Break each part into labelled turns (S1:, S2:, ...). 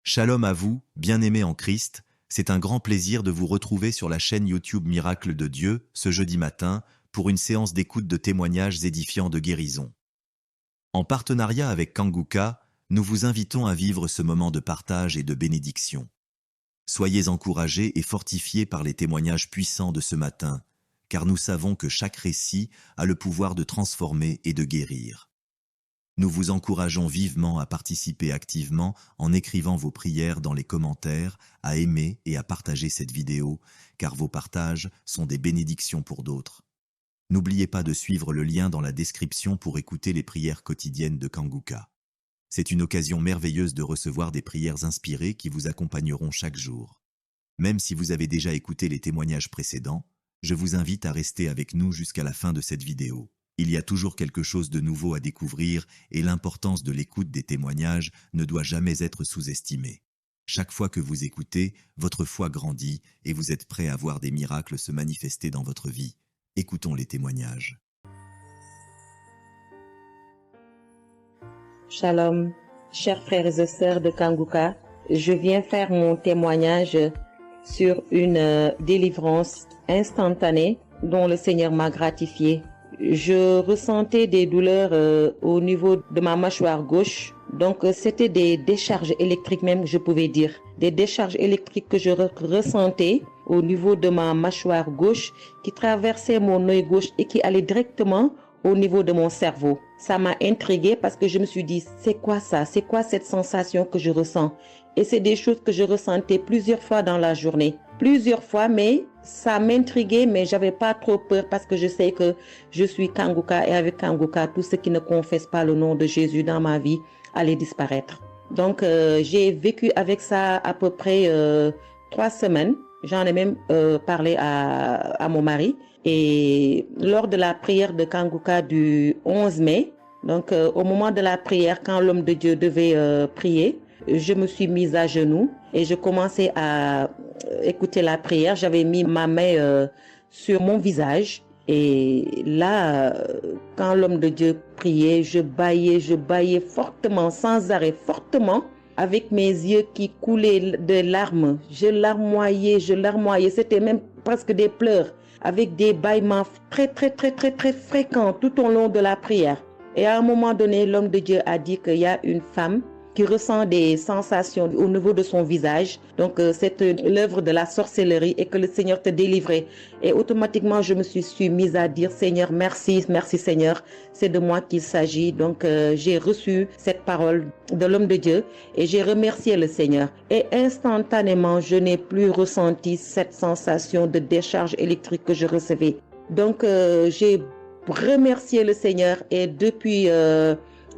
S1: Shalom à vous, bien-aimés en Christ, c'est un grand plaisir de vous retrouver sur la chaîne YouTube Miracle de Dieu ce jeudi matin pour une séance d'écoute de témoignages édifiants de guérison. En partenariat avec Kanguka, nous vous invitons à vivre ce moment de partage et de bénédiction. Soyez encouragés et fortifiés par les témoignages puissants de ce matin, car nous savons que chaque récit a le pouvoir de transformer et de guérir. Nous vous encourageons vivement à participer activement en écrivant vos prières dans les commentaires, à aimer et à partager cette vidéo, car vos partages sont des bénédictions pour d'autres. N'oubliez pas de suivre le lien dans la description pour écouter les prières quotidiennes de Kanguka. C'est une occasion merveilleuse de recevoir des prières inspirées qui vous accompagneront chaque jour. Même si vous avez déjà écouté les témoignages précédents, je vous invite à rester avec nous jusqu'à la fin de cette vidéo. Il y a toujours quelque chose de nouveau à découvrir et l'importance de l'écoute des témoignages ne doit jamais être sous-estimée. Chaque fois que vous écoutez, votre foi grandit et vous êtes prêt à voir des miracles se manifester dans votre vie. Écoutons les témoignages.
S2: Shalom, chers frères et sœurs de Kanguka, je viens faire mon témoignage sur une délivrance instantanée dont le Seigneur m'a gratifié. Je ressentais des douleurs au niveau de ma mâchoire gauche. Donc, c'était des décharges électriques même, je pouvais dire. Des décharges électriques que je ressentais au niveau de ma mâchoire gauche qui traversaient mon œil gauche et qui allaient directement au niveau de mon cerveau. Ça m'a intriguée parce que je me suis dit, c'est quoi ça? C'est quoi cette sensation que je ressens? Et c'est des choses que je ressentais plusieurs fois dans la journée. Plusieurs fois, mais ça m'intriguait, mais j'avais pas trop peur parce que je sais que je suis Kanguka et avec Kanguka, tout ce qui ne confesse pas le nom de Jésus dans ma vie allait disparaître. Donc, j'ai vécu avec ça à peu près 3 semaines. J'en ai même parlé à mon mari. Et lors de la prière de Kanguka du 11 mai, donc au moment de la prière, quand l'homme de Dieu devait prier, je me suis mise à genoux et je commençais à écouter la prière. J'avais mis ma main sur mon visage. Et là, quand l'homme de Dieu priait, je bâillais fortement, sans arrêt, fortement, avec mes yeux qui coulaient de larmes. Je larmoyais. C'était même presque des pleurs, avec des bâillements très fréquents tout au long de la prière. Et à un moment donné, l'homme de Dieu a dit qu'il y a une femme qui ressent des sensations au niveau de son visage. Donc, c'est l'œuvre de la sorcellerie et que le Seigneur te délivrait. Et automatiquement, je me suis mise à dire, Seigneur, merci Seigneur, c'est de moi qu'il s'agit. Donc, j'ai reçu cette parole de l'homme de Dieu et j'ai remercié le Seigneur. Et instantanément, je n'ai plus ressenti cette sensation de décharge électrique que je recevais. Donc, j'ai remercié le Seigneur et depuis...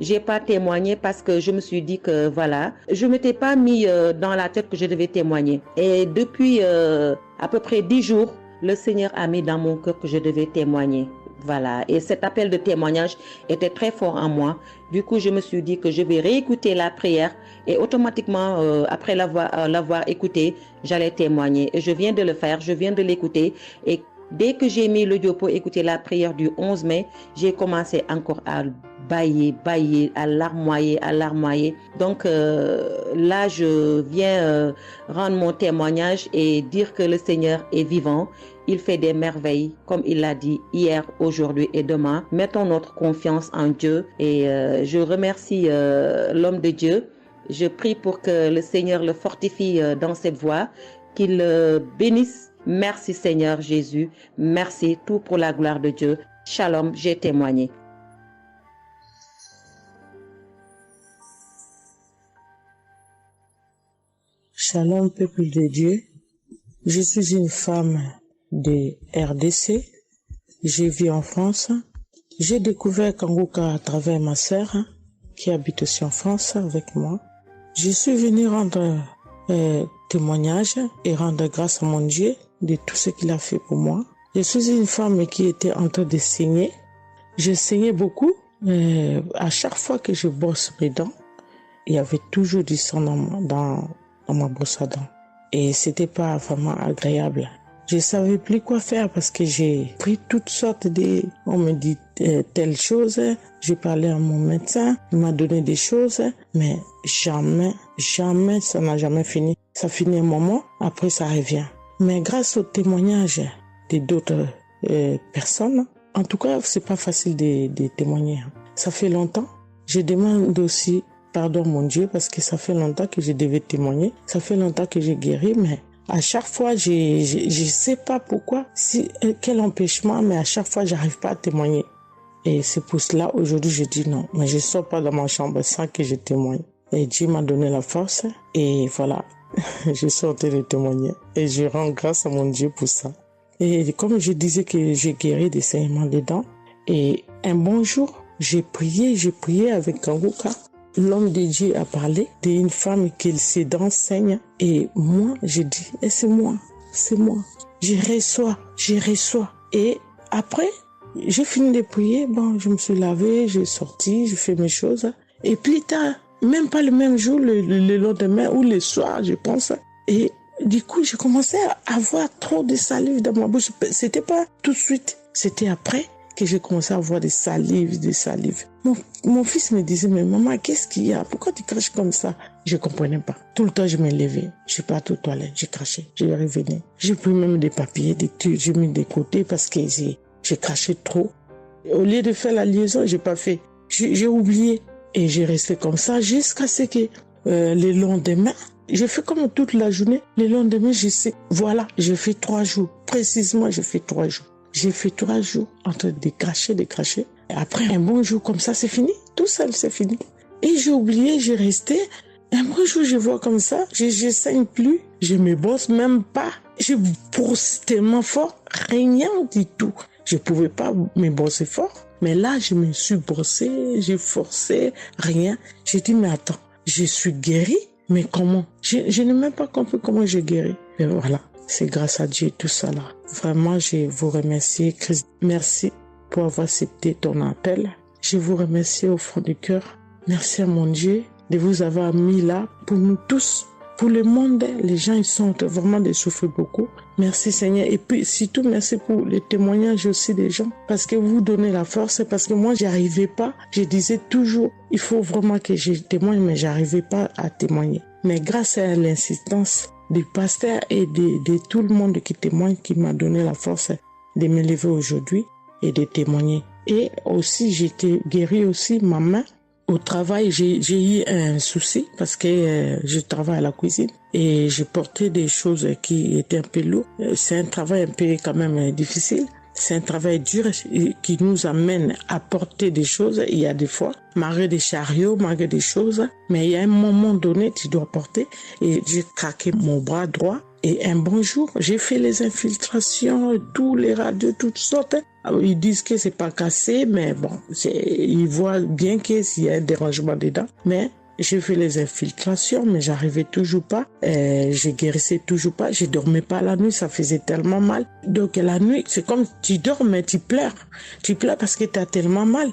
S2: j'ai pas témoigné parce que je me suis dit que voilà, je m'étais pas mis dans la tête que je devais témoigner. Et depuis à peu près 10 jours, le Seigneur a mis dans mon cœur que je devais témoigner. Voilà. Et cet appel de témoignage était très fort en moi. Du coup, je me suis dit que je vais réécouter la prière et automatiquement, après l'avoir écoutée, j'allais témoigner. Et je viens de le faire, je viens de l'écouter. Et dès que j'ai mis l'audio pour écouter la prière du 11 mai, j'ai commencé encore à bâiller, à larmoyer. Donc là, je viens rendre mon témoignage et dire que le Seigneur est vivant. Il fait des merveilles, comme il l'a dit hier, aujourd'hui et demain. Mettons notre confiance en Dieu et je remercie l'homme de Dieu. Je prie pour que le Seigneur le fortifie dans cette voie, qu'il le bénisse. Merci Seigneur Jésus, merci tout pour la gloire de Dieu. Shalom, j'ai témoigné.
S3: Shalom peuple de Dieu, je suis une femme de RDC, je vis en France. J'ai découvert Kanguka à travers ma sœur qui habite aussi en France avec moi. Je suis venue rendre témoignage et rendre grâce à mon Dieu de tout ce qu'il a fait pour moi. Je suis une femme qui était en train de saigner. Je saignais beaucoup. À chaque fois que je brosse mes dents, il y avait toujours du sang dans ma brosse à dents. Et c'était pas vraiment agréable. Je savais plus quoi faire parce que j'ai pris toutes sortes de... On me dit telle chose, j'ai parlé à mon médecin, il m'a donné des choses, mais jamais ça n'a jamais fini. Ça finit un moment, après ça revient. Mais grâce au témoignage de d'autres personnes, en tout cas, c'est pas facile de témoigner. Ça fait longtemps. Je demande aussi pardon, mon Dieu, parce que ça fait longtemps que je devais témoigner. Ça fait longtemps que j'ai guéri, mais à chaque fois, je sais pas pourquoi, quel empêchement, mais à chaque fois, j'arrive pas à témoigner. Et c'est pour cela, aujourd'hui, je dis non. Mais je sors pas dans ma chambre sans que je témoigne. Et Dieu m'a donné la force. Et voilà, je sortais de témoigner. Et je rends grâce à mon Dieu pour ça. Et comme je disais que j'ai guéri des saignements des dents, et un bon jour, j'ai prié avec Kanguka. L'homme de Dieu a parlé d'une femme qui ses dents saignent. Et moi, je dis, et c'est moi. Je reçois. Et après, j'ai fini de prier. Bon, je me suis lavé, j'ai sorti, j'ai fait mes choses. Et plus tard, même pas le même jour, le lendemain ou le soir, je pense. Et du coup, j'ai commencé à avoir trop de salive dans ma bouche. C'était pas tout de suite, c'était après que j'ai commencé à avoir des salives. Mon fils me disait, mais maman, qu'est-ce qu'il y a? Pourquoi tu craches comme ça? Je comprenais pas. Tout le temps, je me levais. Je suis partie aux toilettes, j'ai craché, je revenais. J'ai pris même des papiers, des trucs, j'ai mis de côté parce que j'ai craché trop. Au lieu de faire la liaison, j'ai pas fait. J'ai oublié. Et j'ai resté comme ça jusqu'à ce que le lendemain, j'ai fait comme toute la journée. Le lendemain, je sais, voilà, j'ai fait 3 jours. Précisément, j'ai fait 3 jours. J'ai fait 3 jours en train de cracher. Et après, un bon jour comme ça, c'est fini. Tout seul, c'est fini. Et j'ai oublié, j'ai resté. Un bon jour, je vois comme ça, je saigne plus. Je me bosse même pas. Je brosse tellement fort, rien du tout. Je pouvais pas me bosser fort. Mais là, je me suis brossé, j'ai forcé, rien. J'ai dit, mais attends, je suis guérie, mais comment? Je n'ai même pas compris comment j'ai guéri. Mais voilà, c'est grâce à Dieu tout ça là. Vraiment, je vous remercie, Christ. Merci pour avoir accepté ton appel. Je vous remercie au fond du cœur. Merci à mon Dieu de vous avoir mis là pour nous tous. Pour le monde, les gens, ils sont vraiment de souffrir beaucoup. Merci Seigneur. Et puis, surtout, merci pour le témoignage aussi des gens. Parce que vous donnez la force. Parce que moi, j'y arrivais pas. Je disais toujours, il faut vraiment que je témoigne, mais j'arrivais pas à témoigner. Mais grâce à l'insistance du pasteur et de tout le monde qui témoigne, qui m'a donné la force de me lever aujourd'hui et de témoigner. Et aussi, j'étais guérie aussi, ma main. Au travail, j'ai eu un souci parce que je travaille à la cuisine et j'ai porté des choses qui étaient un peu lourdes. C'est un travail un peu quand même difficile. C'est un travail dur qui nous amène à porter des choses. Il y a des fois, malgré des chariots, malgré des choses, mais il y a un moment donné, tu dois porter. Et j'ai craqué mon bras droit. Et un bon jour, j'ai fait les infiltrations, tous les radios, toutes sortes. Ils disent que c'est pas cassé, mais bon, ils voient bien qu'il y a un dérangement dedans. Mais j'ai fait les infiltrations, mais j'arrivais toujours pas. Je guérissais toujours pas. Je dormais pas la nuit, ça faisait tellement mal. Donc la nuit, c'est comme tu dors, mais tu pleures. Tu pleures parce que tu as tellement mal.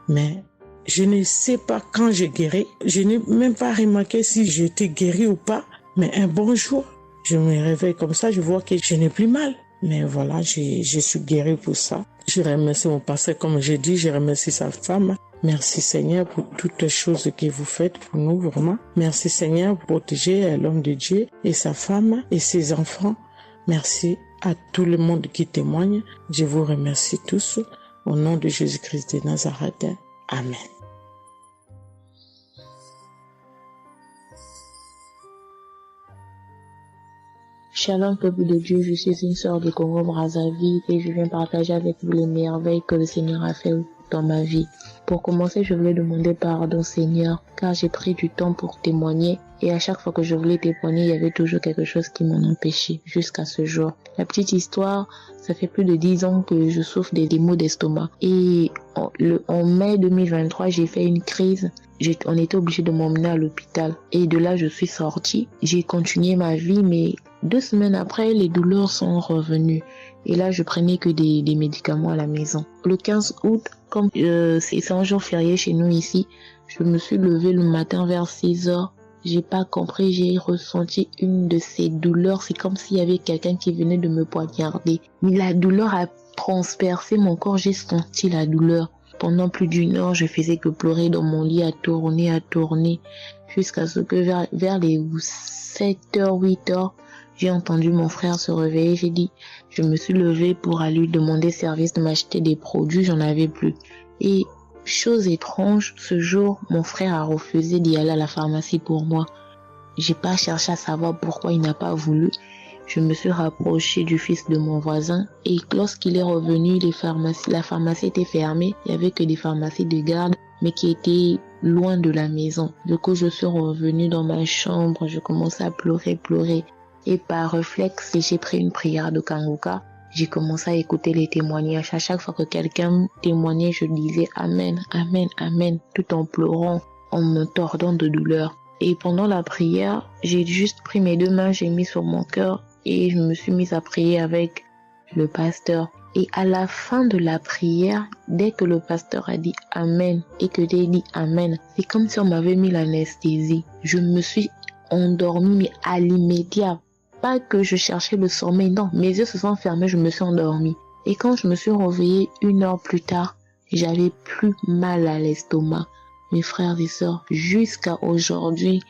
S3: Mais je ne sais pas quand j'ai guéri. Je n'ai même pas remarqué si j'étais guéri ou pas. Mais un bon jour, je me réveille comme ça, je vois que je n'ai plus mal. Mais voilà, je suis guérie pour ça. Je remercie mon pasteur, comme j'ai dit, je remercie sa femme. Merci Seigneur pour toutes les choses que vous faites pour nous, vraiment. Merci Seigneur pour protéger l'homme de Dieu et sa femme et ses enfants. Merci à tout le monde qui témoigne. Je vous remercie tous. Au nom de Jésus-Christ de Nazareth. Amen.
S4: Shalom peuple de Dieu, je suis une sœur de Congo-Brazzaville et je viens partager avec vous les merveilles que le Seigneur a fait dans ma vie. Pour commencer, je voulais demander pardon Seigneur, car j'ai pris du temps pour témoigner et à chaque fois que je voulais témoigner, il y avait toujours quelque chose qui m'en empêchait jusqu'à ce jour. La petite histoire, ça fait plus de 10 ans que je souffre des maux d'estomac et en mai 2023, j'ai fait une crise. On était obligé de m'emmener à l'hôpital et de là, je suis sortie. J'ai continué ma vie, mais 2 semaines après, les douleurs sont revenues. Et là, je prenais que des médicaments à la maison. Le 15 août, comme c'est un jour férié chez nous ici, je me suis levée le matin vers 6 heures. J'ai pas compris, j'ai ressenti une de ces douleurs. C'est comme s'il y avait quelqu'un qui venait de me poignarder. Mais la douleur a transpercé mon corps, j'ai senti la douleur. Pendant plus d'une heure, je faisais que pleurer dans mon lit, à tourner, jusqu'à ce que vers les 7h, 8h, j'ai entendu mon frère se réveiller. Je me suis levée pour aller lui demander service de m'acheter des produits, j'en avais plus. Et chose étrange, ce jour, mon frère a refusé d'y aller à la pharmacie pour moi. J'ai pas cherché à savoir pourquoi il n'a pas voulu. Je me suis rapprochée du fils de mon voisin et lorsqu'il est revenu, la pharmacie était fermée. Il y avait que des pharmacies de garde, mais qui étaient loin de la maison. Du coup, je suis revenue dans ma chambre, je commençais à pleurer. Et par réflexe, j'ai pris une prière de Kanguka. J'ai commencé à écouter les témoignages. À chaque fois que quelqu'un témoignait, je disais Amen, Amen, Amen, tout en pleurant, en me tordant de douleur. Et pendant la prière, j'ai juste pris mes 2 mains, j'ai mis sur mon cœur et je me suis mise à prier avec le pasteur. Et à la fin de la prière, dès que le pasteur a dit Amen et que j'ai dit Amen, c'est comme si on m'avait mis l'anesthésie. Je me suis endormie, mais à l'immédiat. Pas que je cherchais le sommeil, non, mes yeux se sont fermés, je me suis endormie. Et quand je me suis réveillée 1 heure plus tard, j'avais plus mal à l'estomac. Mes frères et sœurs, jusqu'à aujourd'hui,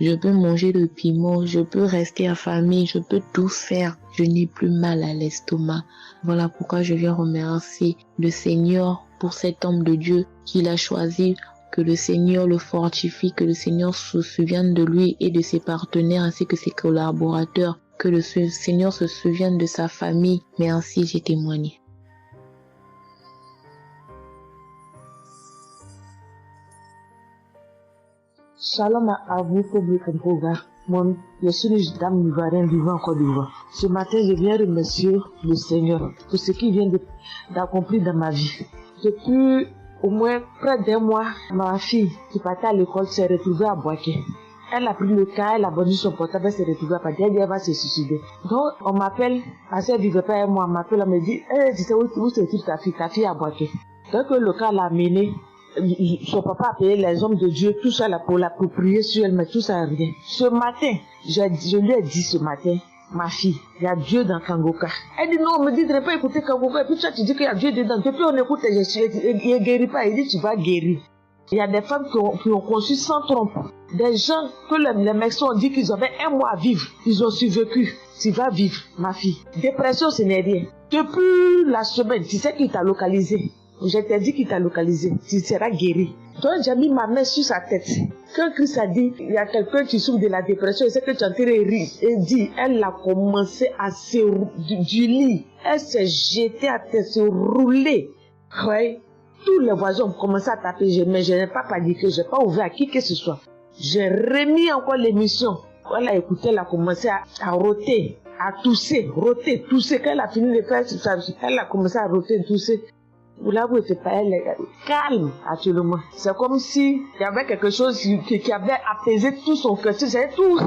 S4: je peux manger le piment, je peux rester affamée, je peux tout faire. Je n'ai plus mal à l'estomac. Voilà pourquoi je viens remercier le Seigneur pour cet homme de Dieu qu'il a choisi. Que le Seigneur le fortifie, que le Seigneur se souvienne de lui et de ses partenaires ainsi que ses collaborateurs. Que le Seigneur se souvienne de sa famille. Mais ainsi j'ai témoigné.
S3: Shalom à vous, public Kanguka. Je suis une dame ivoirienne vivant en Côte d'Ivoire. Ce matin, je viens remercier le Seigneur pour ce qu'il vient d'accomplir dans ma vie. Depuis au moins près d'1 mois, ma fille qui partait à l'école s'est retrouvée à Boaké. Elle a pris le cas, elle a vendu son portable, elle s'est retrouvée à Boaké, elle va se suicider. Donc, on m'appelle, parce qu'elle vivait pas avec moi, on m'appelle, on me dit, tu sais où se trouve ta fille à Boaké. Donc, le cas l'a amenée. Son papa a payé les hommes de Dieu, tout ça là pour l'approprier sur elle, mais tout ça rien. Ce matin, je lui ai dit ce matin, ma fille, il y a Dieu dans Kanguka. Elle dit non, on me dit de ne pas écouter Kanguka. Et puis toi tu dis qu'il y a Dieu dedans. Depuis on écoute, il ne guérit pas. Il dit tu vas guérir. Il y a des femmes qui ont conçu sans trompe. Des gens que les médecins ont dit qu'ils avaient 1 mois à vivre. Ils ont survécu. Tu vas vivre, ma fille. Dépression, ce n'est rien. Depuis la semaine, tu sais qu'il t'a localisé. Je t'ai dit qu'il t'a localisé. Tu seras guéri. Donc j'ai mis ma main sur sa tête. Quand Christ a dit, il y a quelqu'un qui souffre de la dépression, et c'est que tu es en train de rire. Et dit, elle a commencé à se du lit. Elle s'est jetée à terre, se rouler. Ouais. Tous les voisins ont commencé à taper, mais je n'ai pas paniqué, je n'ai pas ouvert à qui que ce soit. J'ai remis encore l'émission. Quand elle a écouté, elle a commencé à roter, à tousser. Quand elle a fini de faire ça, elle a commencé à roter, tousser. Vous l'avez fait pas, elle est calme actuellement. C'est comme si il y avait quelque chose qui avait apaisé tout son cœur. C'est tout.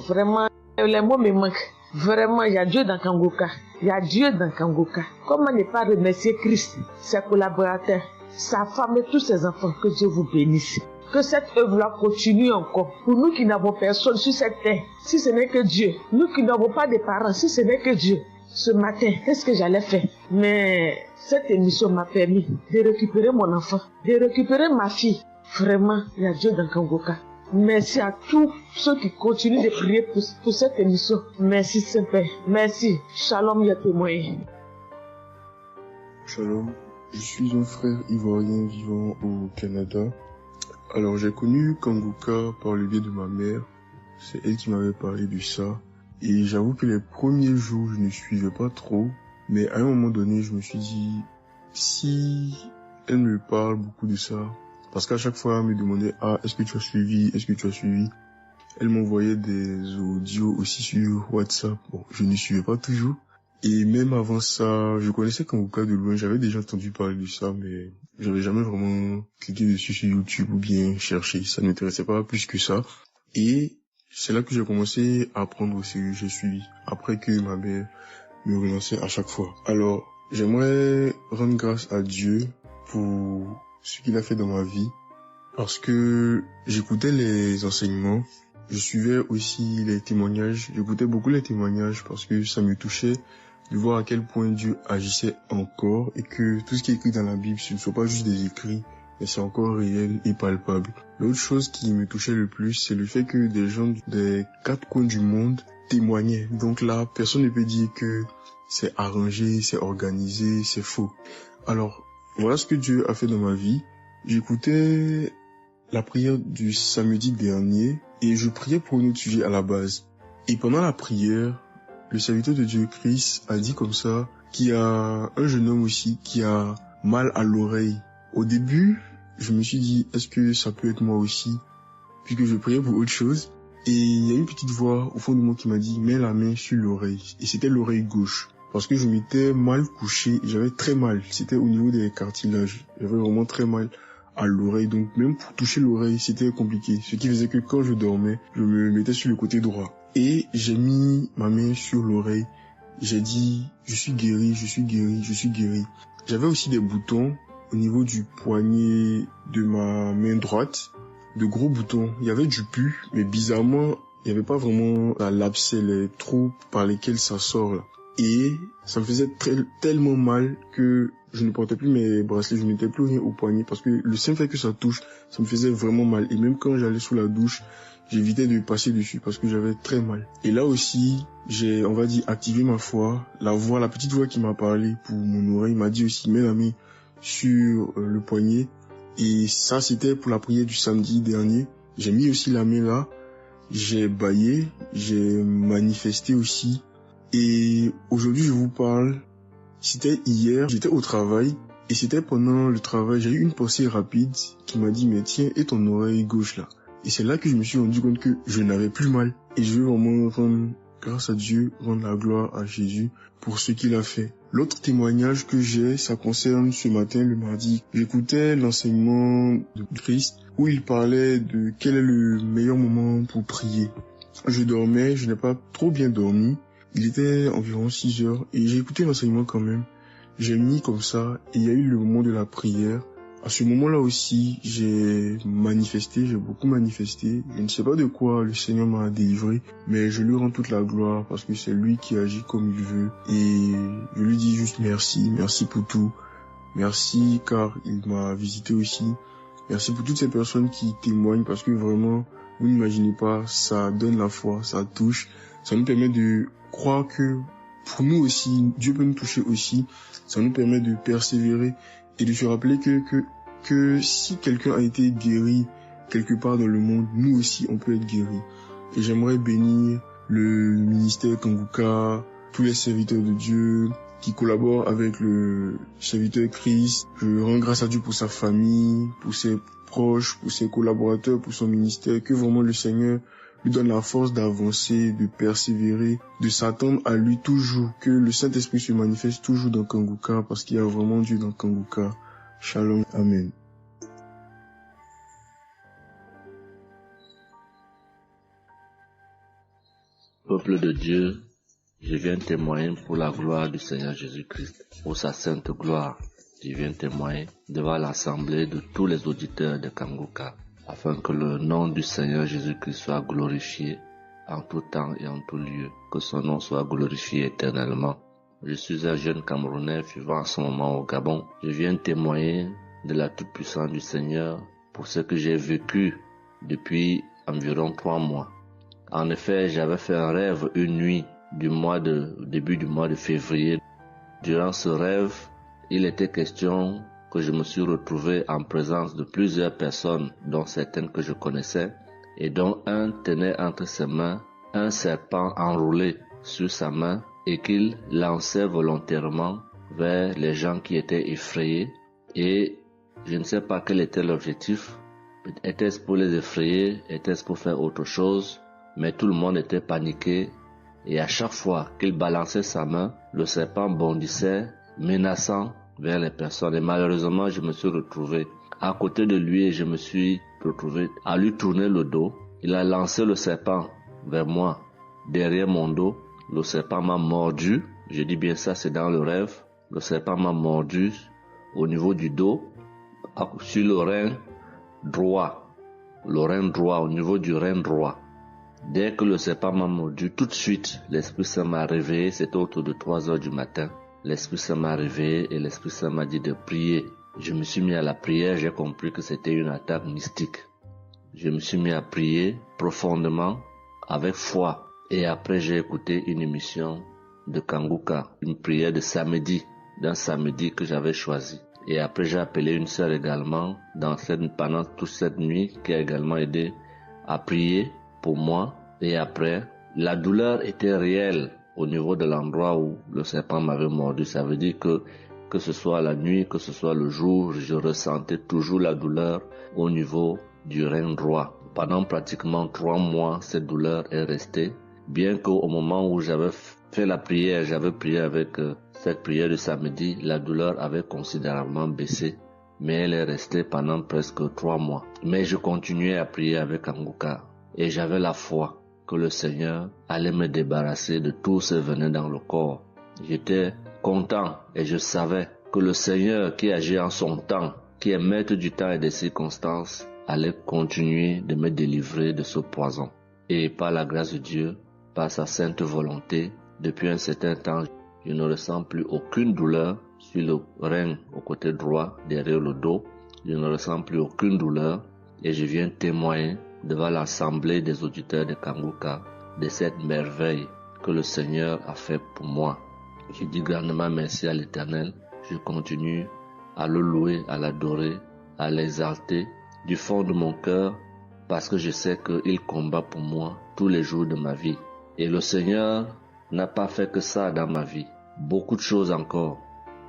S3: Vraiment, les mots me manquent. Vraiment, il y a Dieu dans Kanguka. Il y a Dieu dans Kanguka. Comment ne pas remercier Christ, ses collaborateurs, sa femme et tous ses enfants. Que Dieu vous bénisse. Que cette œuvre-là continue encore. Pour nous qui n'avons personne sur cette terre, si ce n'est que Dieu. Nous qui n'avons pas de parents, si ce n'est que Dieu. Ce matin, qu'est-ce que j'allais faire? Mais cette émission m'a permis de récupérer mon enfant, de récupérer ma fille. Vraiment, il y a Dieu dans Kanguka. Merci à tous ceux qui continuent de prier pour cette émission. Merci Saint-Père. Merci. Shalom, ya témoin.
S5: Shalom. Je suis un frère ivoirien vivant au Canada. Alors j'ai connu Kanguka par le biais de ma mère. C'est elle qui m'avait parlé de ça. Et j'avoue que les premiers jours, je ne suivais pas trop. Mais à un moment donné, je me suis dit, si elle me parle beaucoup de ça, parce qu'à chaque fois, elle me demandait, est-ce que tu as suivi? Elle m'envoyait des audios aussi sur WhatsApp. Bon, je ne suivais pas toujours. Et même avant ça, je connaissais Kanguka de loin. J'avais déjà entendu parler de ça, mais j'avais jamais vraiment cliqué dessus sur YouTube ou bien cherché. Ça ne m'intéressait pas plus que ça. Et c'est là que j'ai commencé à apprendre au sérieux. J'ai suivi. Après que ma mère me relançait à chaque fois. Alors, j'aimerais rendre grâce à Dieu pour ce qu'il a fait dans ma vie. Parce que j'écoutais les enseignements. Je suivais aussi les témoignages. J'écoutais beaucoup les témoignages parce que ça me touchait de voir à quel point Dieu agissait encore et que tout ce qui est écrit dans la Bible, ce ne sont pas juste des écrits, mais c'est encore réel et palpable. L'autre chose qui me touchait le plus, c'est le fait que des gens des 4 coins du monde témoignaient. Donc là, personne ne peut dire que c'est arrangé, c'est organisé, c'est faux. Alors, voilà ce que Dieu a fait dans ma vie. J'écoutais la prière du samedi dernier et je priais pour un autre sujet à la base. Et pendant la prière, le serviteur de Dieu, Chris, a dit comme ça qu'il y a un jeune homme aussi qui a mal à l'oreille. Au début, je me suis dit, est-ce que ça peut être moi aussi? Puisque je priais pour autre chose. Et il y a une petite voix au fond de moi qui m'a dit, mets la main sur l'oreille. Et c'était l'oreille gauche. Parce que je m'étais mal couché, j'avais très mal. C'était au niveau des cartilages. J'avais vraiment très mal à l'oreille. Donc même pour toucher l'oreille, c'était compliqué. Ce qui faisait que quand je dormais, je me mettais sur le côté droit. Et j'ai mis ma main sur l'oreille. J'ai dit, je suis guéri, je suis guéri, je suis guéri. J'avais aussi des boutons au niveau du poignet de ma main droite. De gros boutons. Il y avait du pus, mais bizarrement, il n'y avait pas vraiment l'abcès, les trous par lesquels ça sort là. Et ça me faisait tellement mal que je ne portais plus mes bracelets, je ne mettais plus rien au poignet parce que le simple fait que ça touche, ça me faisait vraiment mal. Et même quand j'allais sous la douche, j'évitais de passer dessus parce que j'avais très mal. Et là aussi, j'ai, on va dire, activé ma foi. La petite voix qui m'a parlé pour mon oreille m'a dit aussi, mets la main sur le poignet. Et ça, c'était pour la prière du samedi dernier. J'ai mis aussi la main là. J'ai bâillé, j'ai manifesté aussi. Et aujourd'hui, je vous parle, c'était hier, j'étais au travail, et c'était pendant le travail, j'ai eu une pensée rapide qui m'a dit, mais tiens, et ton oreille gauche là? Et c'est là que je me suis rendu compte que je n'avais plus mal. Et je veux vraiment rendre grâce à Dieu, rendre la gloire à Jésus pour ce qu'il a fait. L'autre témoignage que j'ai, ça concerne ce matin, le mardi. J'écoutais l'enseignement de Christ où il parlait de quel est le meilleur moment pour prier. Je dormais, je n'ai pas trop bien dormi. Il était environ 6 heures et j'ai écouté l'enseignement quand même. J'ai mis comme ça et il y a eu le moment de la prière. À ce moment-là aussi, j'ai manifesté, j'ai beaucoup manifesté. Je ne sais pas de quoi le Seigneur m'a délivré, mais je lui rends toute la gloire parce que c'est lui qui agit comme il veut. Et je lui dis juste merci, merci pour tout. Merci car il m'a visité aussi. Merci pour toutes ces personnes qui témoignent parce que vraiment, vous n'imaginez pas, ça donne la foi, ça touche. Ça nous permet de croire que pour nous aussi, Dieu peut nous toucher aussi. Ça nous permet de persévérer et de se rappeler que si quelqu'un a été guéri quelque part dans le monde, nous aussi on peut être guéri. Et j'aimerais bénir le ministère Kanguka, tous les serviteurs de Dieu qui collaborent avec le serviteur Christ. Je rends grâce à Dieu pour sa famille, pour ses proches, pour ses collaborateurs, pour son ministère, que vraiment le Seigneur lui donne la force d'avancer, de persévérer, de s'attendre à lui toujours, que le Saint-Esprit se manifeste toujours dans Kanguka, parce qu'il y a vraiment Dieu dans Kanguka. Shalom, Amen.
S6: Peuple de Dieu, je viens témoigner pour la gloire du Seigneur Jésus-Christ, pour sa sainte gloire. Je viens témoigner devant l'assemblée de tous les auditeurs de Kanguka, afin que le nom du Seigneur Jésus-Christ soit glorifié en tout temps et en tout lieu, que son nom soit glorifié éternellement. Je suis un jeune Camerounais vivant en ce moment au Gabon. Je viens témoigner de la toute-puissance du Seigneur pour ce que j'ai vécu depuis environ 3 mois. En effet, j'avais fait un rêve une nuit début du mois de février. Durant ce rêve, il était question que je me suis retrouvé en présence de plusieurs personnes, dont certaines que je connaissais, et dont un tenait entre ses mains un serpent enroulé sur sa main et qu'il lançait volontairement vers les gens qui étaient effrayés. Et je ne sais pas quel était l'objectif. Était-ce pour les effrayer? Était-ce pour faire autre chose? Mais tout le monde était paniqué. Et à chaque fois qu'il balançait sa main, le serpent bondissait, menaçant vers les personnes. Et malheureusement, je me suis retrouvé à côté de lui et je me suis retrouvé à lui tourner le dos. Il a lancé le serpent vers moi, derrière mon dos. Le serpent m'a mordu. Je dis bien ça, c'est dans le rêve. Le serpent m'a mordu au niveau du dos, sur le rein droit. Le rein droit, au niveau du rein droit. Dès que le serpent m'a mordu, tout de suite, l'Esprit Saint m'a réveillé. C'était autour de 3 heures du matin. L'Esprit Saint m'a réveillé et l'Esprit Saint m'a dit de prier. Je me suis mis à la prière, j'ai compris que c'était une attaque mystique. Je me suis mis à prier profondément, avec foi. Et après, j'ai écouté une émission de Kanguka, une prière de samedi, d'un samedi que j'avais choisi. Et après, j'ai appelé une sœur également pendant toute cette nuit qui a également aidé à prier pour moi. Et après, la douleur était réelle au niveau de l'endroit où le serpent m'avait mordu. Ça veut dire que ce soit la nuit, que ce soit le jour, je ressentais toujours la douleur au niveau du rein droit. Pendant pratiquement 3 mois, cette douleur est restée. Bien qu'au moment où j'avais fait la prière, j'avais prié avec cette prière de samedi, la douleur avait considérablement baissé, mais elle est restée pendant presque 3 mois. Mais je continuais à prier avec Kanguka et j'avais la foi que le Seigneur allait me débarrasser de tout ce venin dans le corps. J'étais content et je savais que le Seigneur qui agit en son temps, qui est maître du temps et des circonstances, allait continuer de me délivrer de ce poison. Et par la grâce de Dieu, par sa sainte volonté, depuis un certain temps, je ne ressens plus aucune douleur sur le rein au côté droit, derrière le dos. Je ne ressens plus aucune douleur et je viens témoigner devant l'assemblée des auditeurs de Kanguka de cette merveille que le Seigneur a fait pour moi. Je dis grandement merci à l'Éternel. Je continue à le louer, à l'adorer, à l'exalter du fond de mon cœur parce que je sais qu'il combat pour moi tous les jours de ma vie. Et le Seigneur n'a pas fait que ça dans ma vie. Beaucoup de choses encore.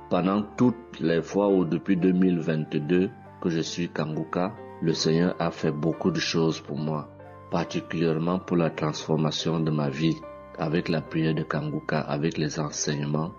S6: Pendant toutes les fois où depuis 2022 que je suis Kanguka, le Seigneur a fait beaucoup de choses pour moi, particulièrement pour la transformation de ma vie. Avec la prière de Kanguka, avec les enseignements,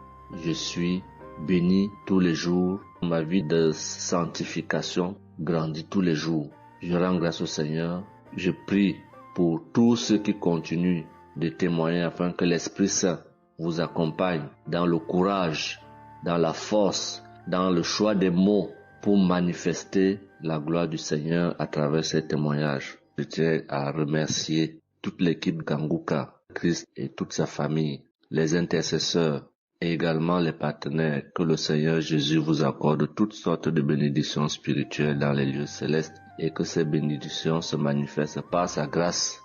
S6: je suis béni tous les jours. Ma vie de sanctification grandit tous les jours. Je rends grâce au Seigneur. Je prie pour tous ceux qui continuent de témoigner afin que l'Esprit Saint vous accompagne dans le courage, dans la force, dans le choix des mots pour manifester la gloire du Seigneur à travers ces témoignages. Je tiens à remercier toute l'équipe Kanguka, Christ et toute sa famille, les intercesseurs et également les partenaires. Que le Seigneur Jésus vous accorde toutes sortes de bénédictions spirituelles dans les lieux célestes et que ces bénédictions se manifestent par sa grâce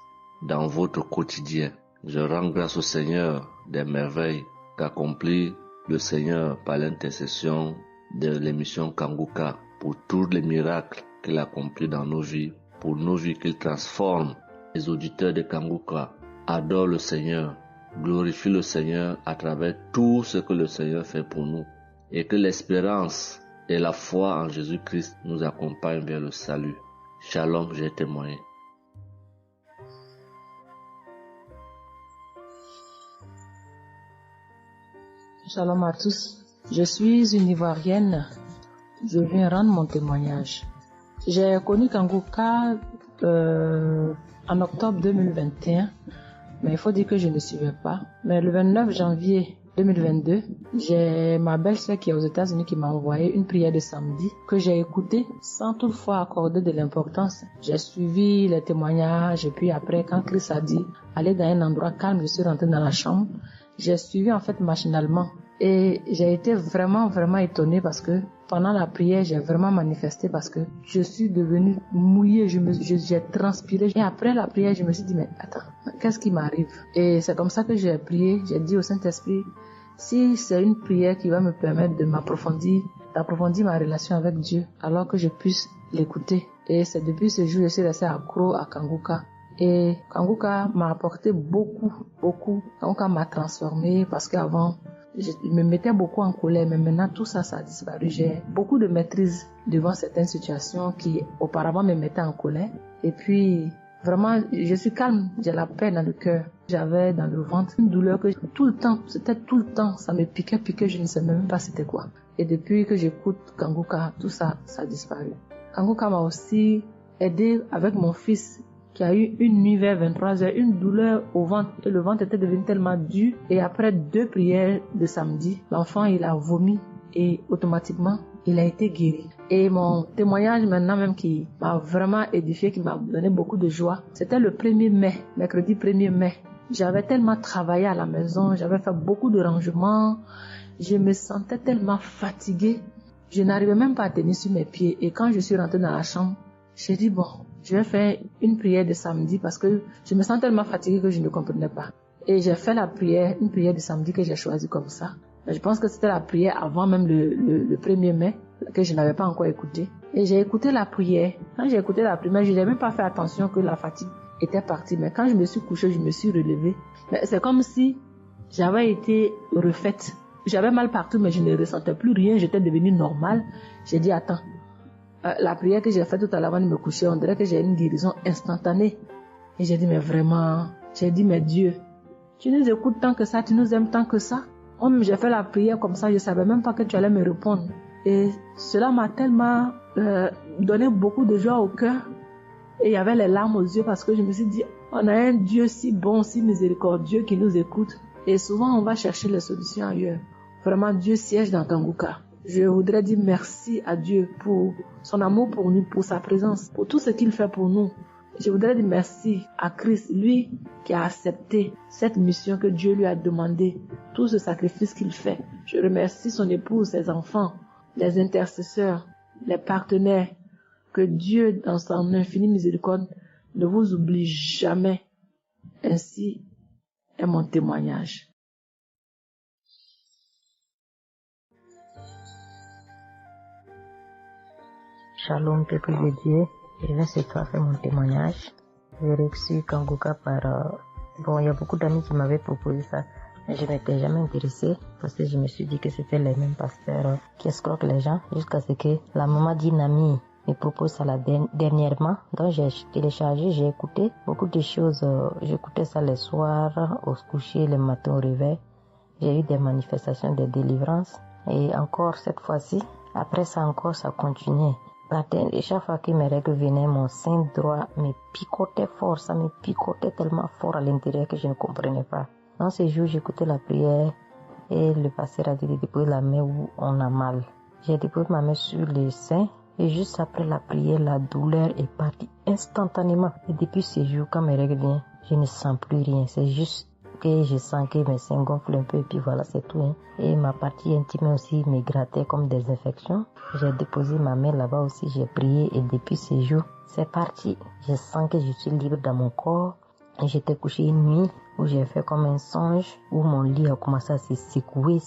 S6: dans votre quotidien. Je rends grâce au Seigneur des merveilles qu'accomplit le Seigneur par l'intercession de l'émission Kanguka pour tous les miracles qu'il accomplit dans nos vies, pour nos vies qu'il transforme. Les auditeurs de Kanguka adorent le Seigneur, glorifient le Seigneur à travers tout ce que le Seigneur fait pour nous et que l'espérance et la foi en Jésus-Christ nous accompagnent vers le salut. Shalom, j'ai témoigné.
S7: Shalom à tous. Je suis une Ivoirienne. Je viens rendre mon témoignage. J'ai connu Kanguka en octobre 2021, mais il faut dire que je ne suivais pas. Mais le 29 janvier 2022, j'ai ma belle-sœur qui est aux États-Unis qui m'a envoyé une prière de samedi que j'ai écoutée sans toutefois accorder de l'importance. J'ai suivi les témoignages et puis après, quand Christ a dit aller dans un endroit calme, je suis rentrée dans la chambre. J'ai suivi en fait machinalement et j'ai été vraiment étonnée parce que pendant la prière, j'ai vraiment manifesté parce que je suis devenue mouillée, j'ai transpiré. Et après la prière, je me suis dit, mais attends, qu'est-ce qui m'arrive? Et c'est comme ça que j'ai prié, j'ai dit au Saint-Esprit, si c'est une prière qui va me permettre de d'approfondir ma relation avec Dieu, alors que je puisse l'écouter. Et c'est depuis ce jour que je suis restée accro à Kanguka. Et Kanguka m'a apporté beaucoup. Kanguka m'a transformée parce qu'avant, je me mettais beaucoup en colère, mais maintenant tout ça a disparu. J'ai beaucoup de maîtrise devant certaines situations qui auparavant me mettaient en colère. Et puis, vraiment, je suis calme, j'ai la paix dans le cœur. J'avais dans le ventre une douleur que tout le temps, ça me piquait, je ne sais même pas c'était quoi. Et depuis que j'écoute Kanguka, tout ça a disparu. Kanguka m'a aussi aidé avec mon fils qui a eu une nuit vers 23h, une douleur au ventre et le ventre était devenu tellement dur et après 2 prières de samedi, l'enfant il a vomi et automatiquement il a été guéri. Et mon témoignage maintenant même qui m'a vraiment édifié, qui m'a donné beaucoup de joie, c'était le 1er mai, mercredi 1er mai. J'avais tellement travaillé à la maison, j'avais fait beaucoup de rangements, je me sentais tellement fatiguée, je n'arrivais même pas à tenir sur mes pieds. Et quand je suis rentrée dans la chambre, j'ai dit bon, je vais faire une prière de samedi parce que je me sens tellement fatiguée que je ne comprenais pas. Et j'ai fait la prière, une prière de samedi que j'ai choisie comme ça. Je pense que c'était la prière avant même le 1er mai, que je n'avais pas encore écouté. Et j'ai écouté la prière. Quand j'ai écouté la prière, je n'ai même pas fait attention que la fatigue était partie. Mais quand je me suis couchée, je me suis relevée. Mais c'est comme si j'avais été refaite. J'avais mal partout, mais je ne ressentais plus rien. J'étais devenue normale. J'ai dit, attends, la prière que j'ai faite tout à l'heure avant de me coucher, on dirait que j'ai une guérison instantanée. Et j'ai dit, mais vraiment, j'ai dit, mais Dieu, tu nous écoutes tant que ça, tu nous aimes tant que ça. J'ai fait la prière comme ça, je ne savais même pas que tu allais me répondre. Et cela m'a tellement donné beaucoup de joie au cœur. Et il y avait les larmes aux yeux parce que je me suis dit, on a un Dieu si bon, si miséricordieux qui nous écoute. Et souvent, on va chercher les solutions ailleurs. Vraiment, Dieu siège dans Kanguka. Je voudrais dire merci à Dieu pour son amour pour nous, pour sa présence, pour tout ce qu'il fait pour nous. Je voudrais dire merci à Christ, lui qui a accepté cette mission que Dieu lui a demandé, tout ce sacrifice qu'il fait. Je remercie son épouse, ses enfants, les intercesseurs, les partenaires. Que Dieu, dans son infinie miséricorde, ne vous oublie jamais. Ainsi est mon témoignage.
S8: Shalom, peuple de Dieu. Je viens ce soir faire mon témoignage. J'ai reçu Kanguka par... il y a beaucoup d'amis qui m'avaient proposé ça. Mais je m'étais jamais intéressée parce que je me suis dit que c'était les mêmes pasteurs qui escroquent les gens jusqu'à ce que la maman d'une amie me propose ça dernièrement. Donc j'ai téléchargé, j'ai écouté beaucoup de choses. J'écoutais ça les soirs, au coucher, le matin au réveil. J'ai eu des manifestations de délivrance. Et encore cette fois-ci, après ça encore, ça continuait. Et chaque fois que mes règles venaient, mon sein droit me picotait fort. Ça me picotait tellement fort à l'intérieur que je ne comprenais pas. Dans ces jours, j'écoutais la prière et le pasteur a dit de déposer la main où on a mal. J'ai déposé ma main sur le sein et juste après la prière, la douleur est partie instantanément. Et depuis ces jours, quand mes règles viennent, je ne sens plus rien. C'est juste que je sens que mes seins gonflent un peu et puis voilà, c'est tout. Et ma partie intime aussi me grattait comme des infections. J'ai déposé ma main là-bas aussi, j'ai prié et depuis ces jours, c'est parti. Je sens que je suis libre dans mon corps. Et j'étais couché une nuit où j'ai fait comme un songe, où mon lit a commencé à se secouer.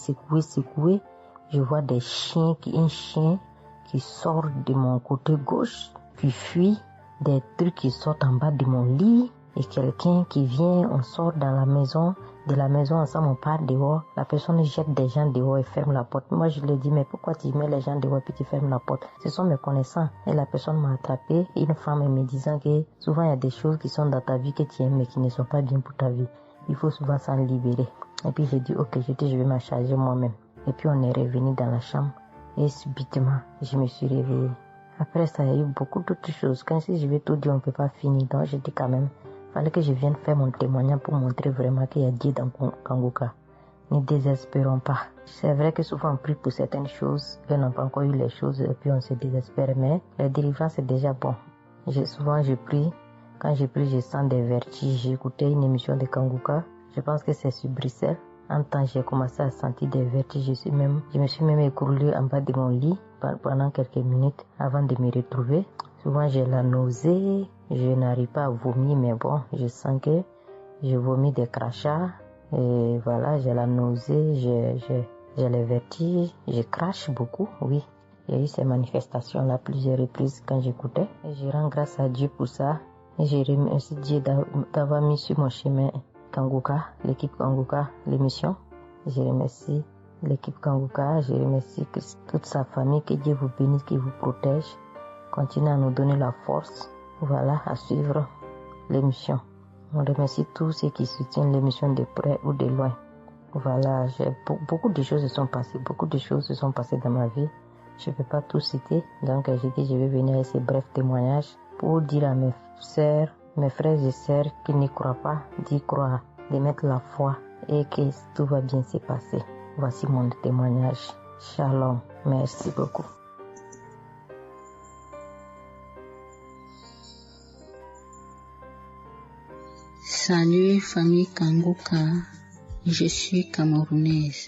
S8: Je vois un chien qui sort de mon côté gauche, puis fuit, des trucs qui sortent en bas de mon lit. Et quelqu'un qui vient, on sort dans la maison, de la maison ensemble, on part dehors, la personne jette des gens dehors et ferme la porte. Moi, je lui dis, mais pourquoi tu mets les gens dehors et puis tu fermes la porte? Ce sont mes connaissances. Et la personne m'a attrapé, une femme me disant que souvent il y a des choses qui sont dans ta vie que tu aimes mais qui ne sont pas bien pour ta vie. Il faut souvent s'en libérer. Et puis j'ai dit, ok, je vais m'en charger moi-même. Et puis on est revenu dans la chambre et subitement, je me suis réveillée. Après ça, il y a eu beaucoup d'autres choses. Quand si je vais tout dire, on ne peut pas finir. Donc j'ai dit quand même, fallait que je vienne faire mon témoignage pour montrer vraiment qu'il y a Dieu dans Kanguka. Ne désespérons pas. C'est vrai que souvent on prie pour certaines choses, qu'on n'a pas encore eu les choses et puis on se désespère, mais la délivrance est déjà bon. Souvent je prie, quand je prie je sens des vertiges. J'ai écouté une émission de Kanguka, je pense que c'est sur Bruxelles. En temps j'ai commencé à sentir des vertiges, je me suis même écroulée en bas de mon lit pendant quelques minutes avant de me retrouver. Souvent j'ai la nausée, je n'arrive pas à vomir, mais bon, je sens que je vomis des crachats. Et voilà, j'ai la nausée, j'ai les vertiges, je crache beaucoup, oui. Il y a eu ces manifestations-là plusieurs reprises quand j'écoutais. Et je rends grâce à Dieu pour ça. Et je remercie Dieu d'avoir mis sur mon chemin Kanguka, l'équipe Kanguka, l'émission. Je remercie l'équipe Kanguka, je remercie toute sa famille, que Dieu vous bénisse, qu'il vous protège. Continuez à nous donner la force, voilà, à suivre l'émission. On remercie tous ceux qui soutiennent l'émission de près ou de loin. Voilà, beaucoup de choses se sont passées dans ma vie. Je ne peux pas tout citer, donc j'ai dit je vais venir avec ces brefs témoignages pour dire à mes sœurs, mes frères et sœurs qui n'y croient pas, d'y croire, de mettre la foi et que tout va bien se passer. Voici mon témoignage. Shalom, merci beaucoup.
S9: Salut famille Kanguka, je suis camerounaise.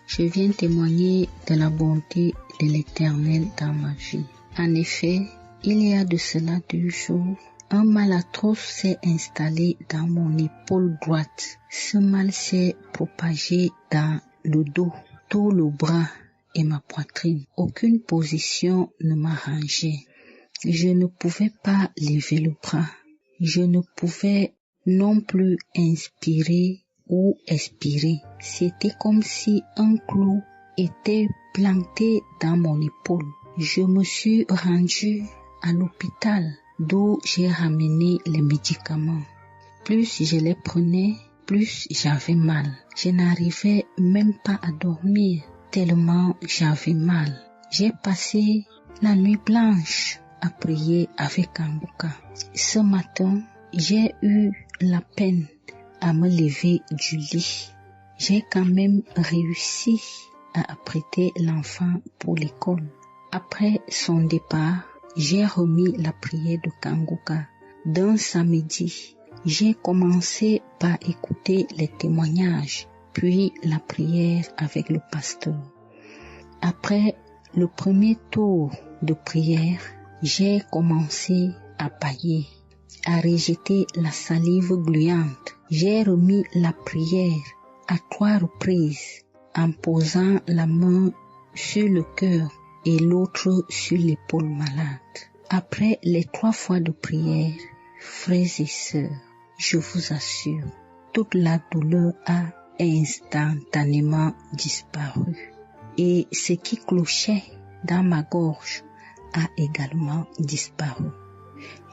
S9: Je viens témoigner de la bonté de l'Éternel dans ma vie. En effet, il y a de cela 2 jours, un mal atroce s'est installé dans mon épaule droite. Ce mal s'est propagé dans le dos, tout le bras et ma poitrine. Aucune position ne m'arrangeait. Je ne pouvais pas lever le bras. Je ne pouvais non plus inspirer ou expirer. C'était comme si un clou était planté dans mon épaule. Je me suis rendue à l'hôpital d'où j'ai ramené les médicaments. Plus je les prenais, plus j'avais mal. Je n'arrivais même pas à dormir tellement j'avais mal. J'ai passé la nuit blanche à prier avec Kanguka. Ce matin, j'ai eu la peine à me lever du lit. J'ai quand même réussi à apprêter l'enfant pour l'école. Après son départ, j'ai remis la prière de Kanguka. D'un samedi, j'ai commencé par écouter les témoignages, puis la prière avec le pasteur. Après le premier tour de prière, j'ai commencé à bâiller, à rejeter la salive gluante. J'ai remis la prière à 3 reprises en posant la main sur le cœur et l'autre sur l'épaule malade. Après les 3 fois de prière, frères et sœurs, je vous assure, toute la douleur a instantanément disparu. Et ce qui clochait dans ma gorge a également disparu.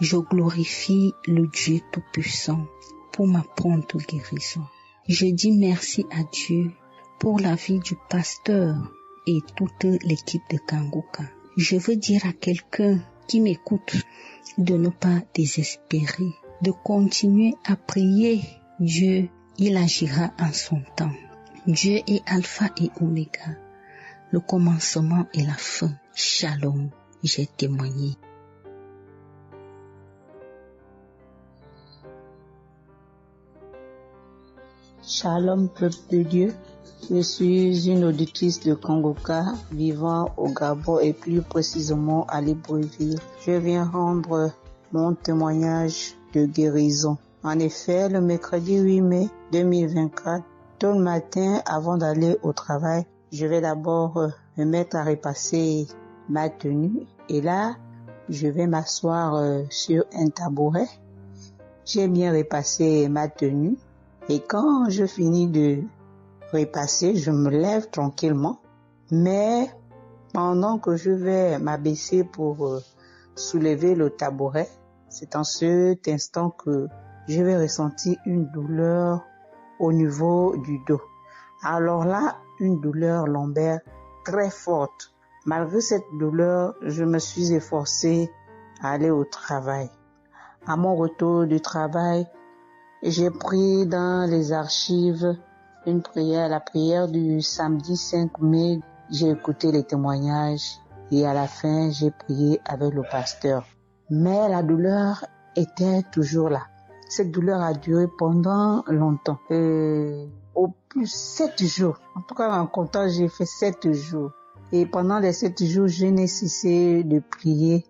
S9: Je glorifie le Dieu Tout-Puissant pour ma prompte guérison. Je dis merci à Dieu pour la vie du pasteur et toute l'équipe de Kanguka. Je veux dire à quelqu'un qui m'écoute de ne pas désespérer, de continuer à prier. Dieu, il agira en son temps. Dieu est Alpha et Oméga, le commencement et la fin. Shalom, j'ai témoigné.
S10: Shalom, peuple de Dieu. Je suis une auditrice de Kanguka vivant au Gabon et plus précisément à Libreville. Je viens rendre mon témoignage de guérison. En effet, le mercredi 8 mai 2024, tôt le matin, avant d'aller au travail, je vais d'abord me mettre à repasser ma tenue et là, je vais m'asseoir sur un tabouret. J'ai bien repassé ma tenue et quand je finis de repasser, je me lève tranquillement. Mais pendant que je vais m'abaisser pour soulever le tabouret, c'est en cet instant que je vais ressentir une douleur au niveau du dos. Alors là, une douleur lombaire très forte. Malgré cette douleur, je me suis efforcée à aller au travail. À mon retour du travail, j'ai pris dans les archives une prière, la prière du samedi 5 mai. J'ai écouté les témoignages et à la fin, j'ai prié avec le pasteur. Mais la douleur était toujours là. Cette douleur a duré pendant longtemps. Au plus 7 jours. En tout cas, en comptant, j'ai fait 7 jours. Et pendant les 7 jours, je n'ai cessé de prier,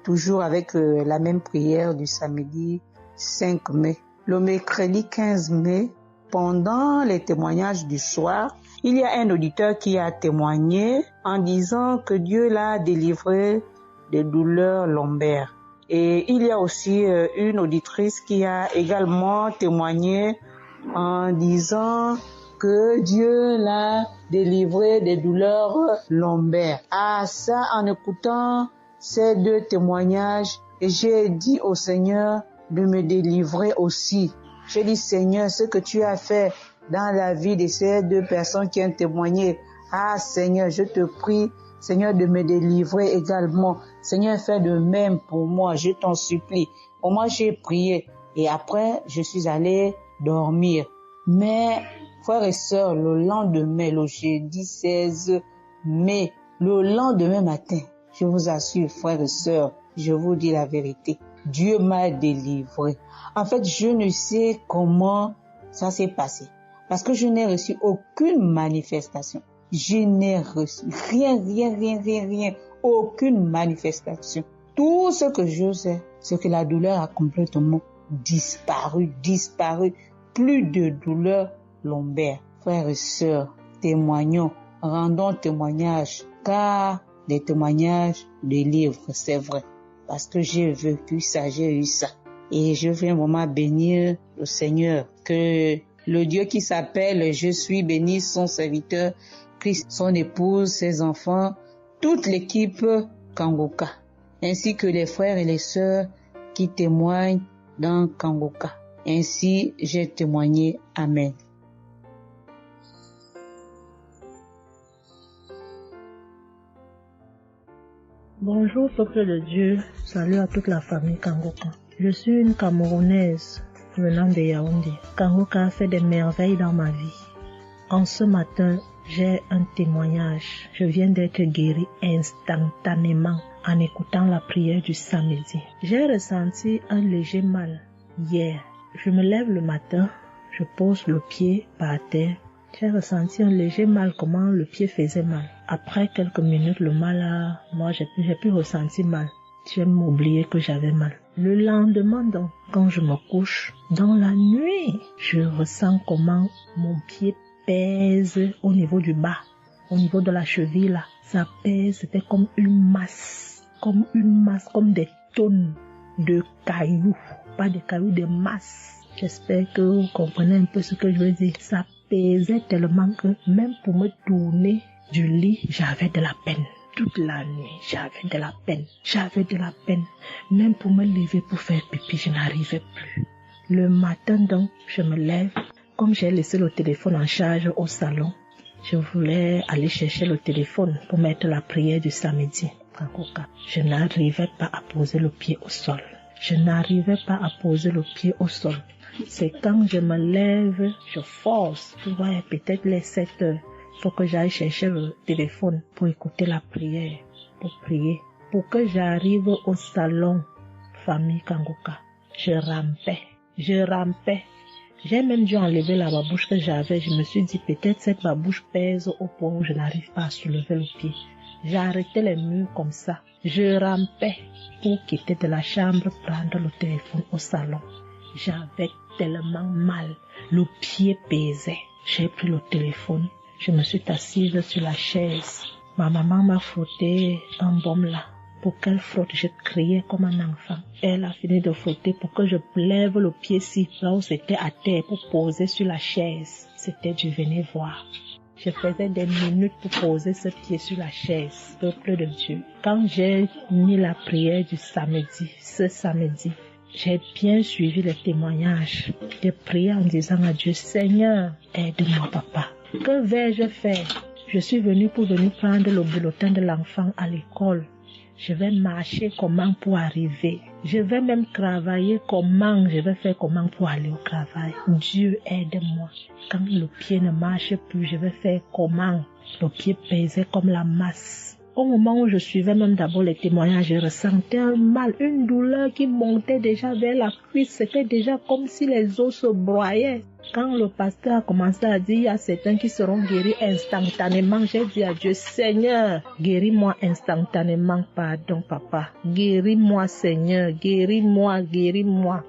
S10: toujours avec la même prière du samedi 5 mai. Le mercredi 15 mai, pendant les témoignages du soir, il y a un auditeur qui a témoigné en disant que Dieu l'a délivré des douleurs lombaires. Et il y a aussi une auditrice qui a également témoigné en disant que Dieu l'a délivré des douleurs lombaires. À ça, en écoutant ces 2 témoignages, j'ai dit au Seigneur de me délivrer aussi. J'ai dit, Seigneur, ce que tu as fait dans la vie de ces 2 personnes qui ont témoigné, Seigneur, je te prie, Seigneur, de me délivrer également. Seigneur, fais de même pour moi, je t'en supplie. Pour moi, j'ai prié et après, je suis allé dormir. Mais, frères et sœurs, le lendemain, le jeudi 16 mai, le lendemain matin, je vous assure, frères et sœurs, je vous dis la vérité. Dieu m'a délivré. En fait, je ne sais comment ça s'est passé. Parce que je n'ai reçu aucune manifestation. Je n'ai reçu rien. Aucune manifestation. Tout ce que je sais, c'est que la douleur a complètement disparu. Plus de douleur lombaire. Frères et sœurs, témoignons, rendons témoignage, car des témoignages délivrent, c'est vrai. Parce que j'ai vécu ça, j'ai eu ça. Et je veux vraiment bénir le Seigneur, que le Dieu qui s'appelle Je suis béni, son serviteur, Christ, son épouse, ses enfants, toute l'équipe Kangoka, ainsi que les frères et les sœurs qui témoignent dans Kangoka. Ainsi, j'ai témoigné. Amen.
S3: Bonjour peuple de Dieu, salut à toute la famille Kangoka. Je suis une Camerounaise venant de Yaoundé. Kangoka a fait des merveilles dans ma vie. En ce matin, j'ai un témoignage. Je viens d'être guérie instantanément en écoutant la prière du samedi. J'ai ressenti un léger mal hier. Je me lève le matin, je pose le pied par terre. J'ai ressenti un léger mal, comment le pied faisait mal. Après quelques minutes, le mal j'ai pu ressentir mal. J'ai même oublié que j'avais mal. Le lendemain donc, quand je me couche, dans la nuit, je ressens comment mon pied pèse au niveau du bas, au niveau de la cheville là. Ça pèse, c'était comme une masse, comme des tonnes de cailloux. Pas des cailloux, des masses. J'espère que vous comprenez un peu ce que je veux dire. Ça pesait tellement que même pour me tourner du lit, j'avais de la peine. Toute la nuit, j'avais de la peine. Même pour me lever pour faire pipi, je n'arrivais plus. Le matin donc, je me lève. Comme j'ai laissé le téléphone en charge au salon, je voulais aller chercher le téléphone pour mettre la prière du samedi. Je n'arrivais pas à poser le pied au sol. C'est quand je me lève, je force. Ouais, peut-être les 7 heures. Faut que j'aille chercher le téléphone pour écouter la prière, pour prier. Pour que j'arrive au salon, famille Kangoka, je rampais. J'ai même dû enlever la babouche que j'avais. Je me suis dit, peut-être cette babouche pèse au point où je n'arrive pas à soulever le pied. J'ai arrêté les murs comme ça. Je rampais pour quitter de la chambre, prendre le téléphone au salon. J'avais tellement mal. Le pied pesait. J'ai pris le téléphone. Je me suis assise sur la chaise. Ma maman m'a frotté un baume là. Pour qu'elle frotte, je criais comme un enfant. Elle a fini de frotter pour que je lève le pied-ci, là où c'était à terre, pour poser sur la chaise. C'était du venez voir. Je faisais des minutes pour poser ce pied sur la chaise, peuple de Dieu. Quand j'ai mis la prière du samedi, ce samedi, j'ai bien suivi les témoignages. J'ai prié en disant à Dieu, Seigneur, aide-moi papa. Que vais-je faire? Je suis venue pour prendre le bulletin de l'enfant à l'école. Je vais marcher comment pour arriver? Je vais même travailler comment? Je vais faire comment pour aller au travail? Dieu aide-moi. Quand le pied ne marche plus, je vais faire comment? Le pied pesait comme la masse. Au moment où je suivais même d'abord les témoignages, je ressentais un mal, une douleur qui montait déjà vers la cuisse. C'était déjà comme si les os se broyaient. Quand le pasteur a commencé à dire, il y a certains qui seront guéris instantanément, j'ai dit à Dieu, Seigneur, guéris-moi instantanément, pardon papa. Guéris-moi Seigneur, guéris-moi.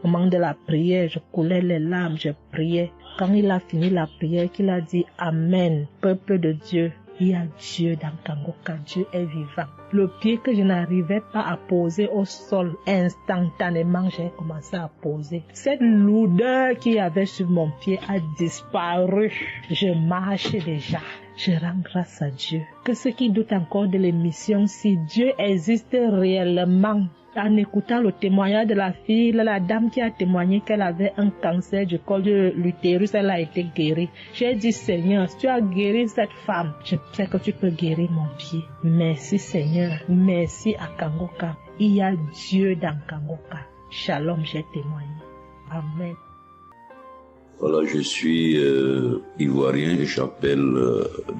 S3: Au moment de la prière, je coulais les larmes, je priais. Quand il a fini la prière, qu'il a dit, Amen, peuple de Dieu. Il y a Dieu dans Kangoka, Dieu est vivant. Le pied que je n'arrivais pas à poser au sol, instantanément, j'ai commencé à poser. Cette lourdeur qu'il y avait sur mon pied a disparu. Je marche déjà. Je rends grâce à Dieu. Que ceux qui doutent encore de l'émission, si Dieu existe réellement, en écoutant le témoignage de la fille, la dame qui a témoigné qu'elle avait un cancer du col de l'utérus, elle a été guérie. J'ai dit, Seigneur, si tu as guéri cette femme, je sais que tu peux guérir mon pied. Merci Seigneur, merci à Kangoka. Il y a Dieu dans Kangoka. Shalom, j'ai témoigné. Amen.
S11: Voilà, je suis ivoirien et j'appelle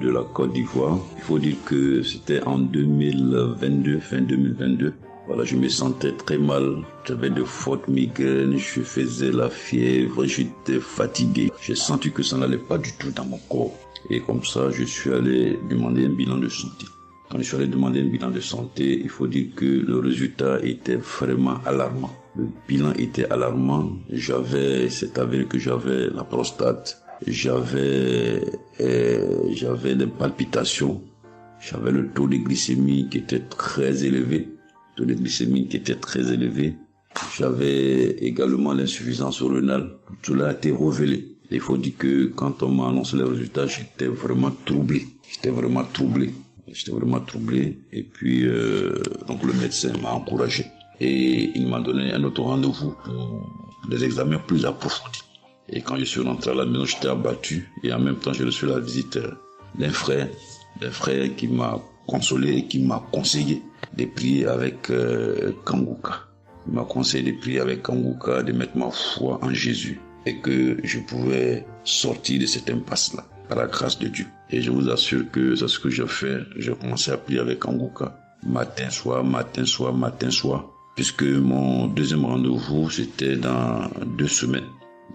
S11: de la Côte d'Ivoire. Il faut dire que c'était en 2022, fin 2022. Voilà, je me sentais très mal. J'avais de fortes migraines, je faisais la fièvre, j'étais fatigué. J'ai senti que ça n'allait pas du tout dans mon corps. Et comme ça, je suis allé demander un bilan de santé. Quand je suis allé demander un bilan de santé, il faut dire que le résultat était vraiment alarmant. Le bilan était alarmant. C'est avéré que j'avais la prostate. J'avais des palpitations. J'avais le taux de glycémie qui était très élevé. J'avais également l'insuffisance rénale. Tout cela a été révélé. Il faut dire que quand on m'a annoncé les résultats, j'étais vraiment troublé. Et puis, donc le médecin m'a encouragé. Et il m'a donné un autre rendez-vous pour des examens plus approfondis. Et quand je suis rentré à la maison, j'étais abattu. Et en même temps, j'ai reçu la visite d'un frère qui m'a consolé et qui m'a conseillé de prier avec Kanguka. Il m'a conseillé de prier avec Kanguka, de mettre ma foi en Jésus et que je pouvais sortir de cette impasse-là par la grâce de Dieu. Et je vous assure que c'est ce que j'ai fait. J'ai commencé à prier avec Kanguka matin, soir, puisque mon deuxième rendez-vous, c'était dans 2 semaines.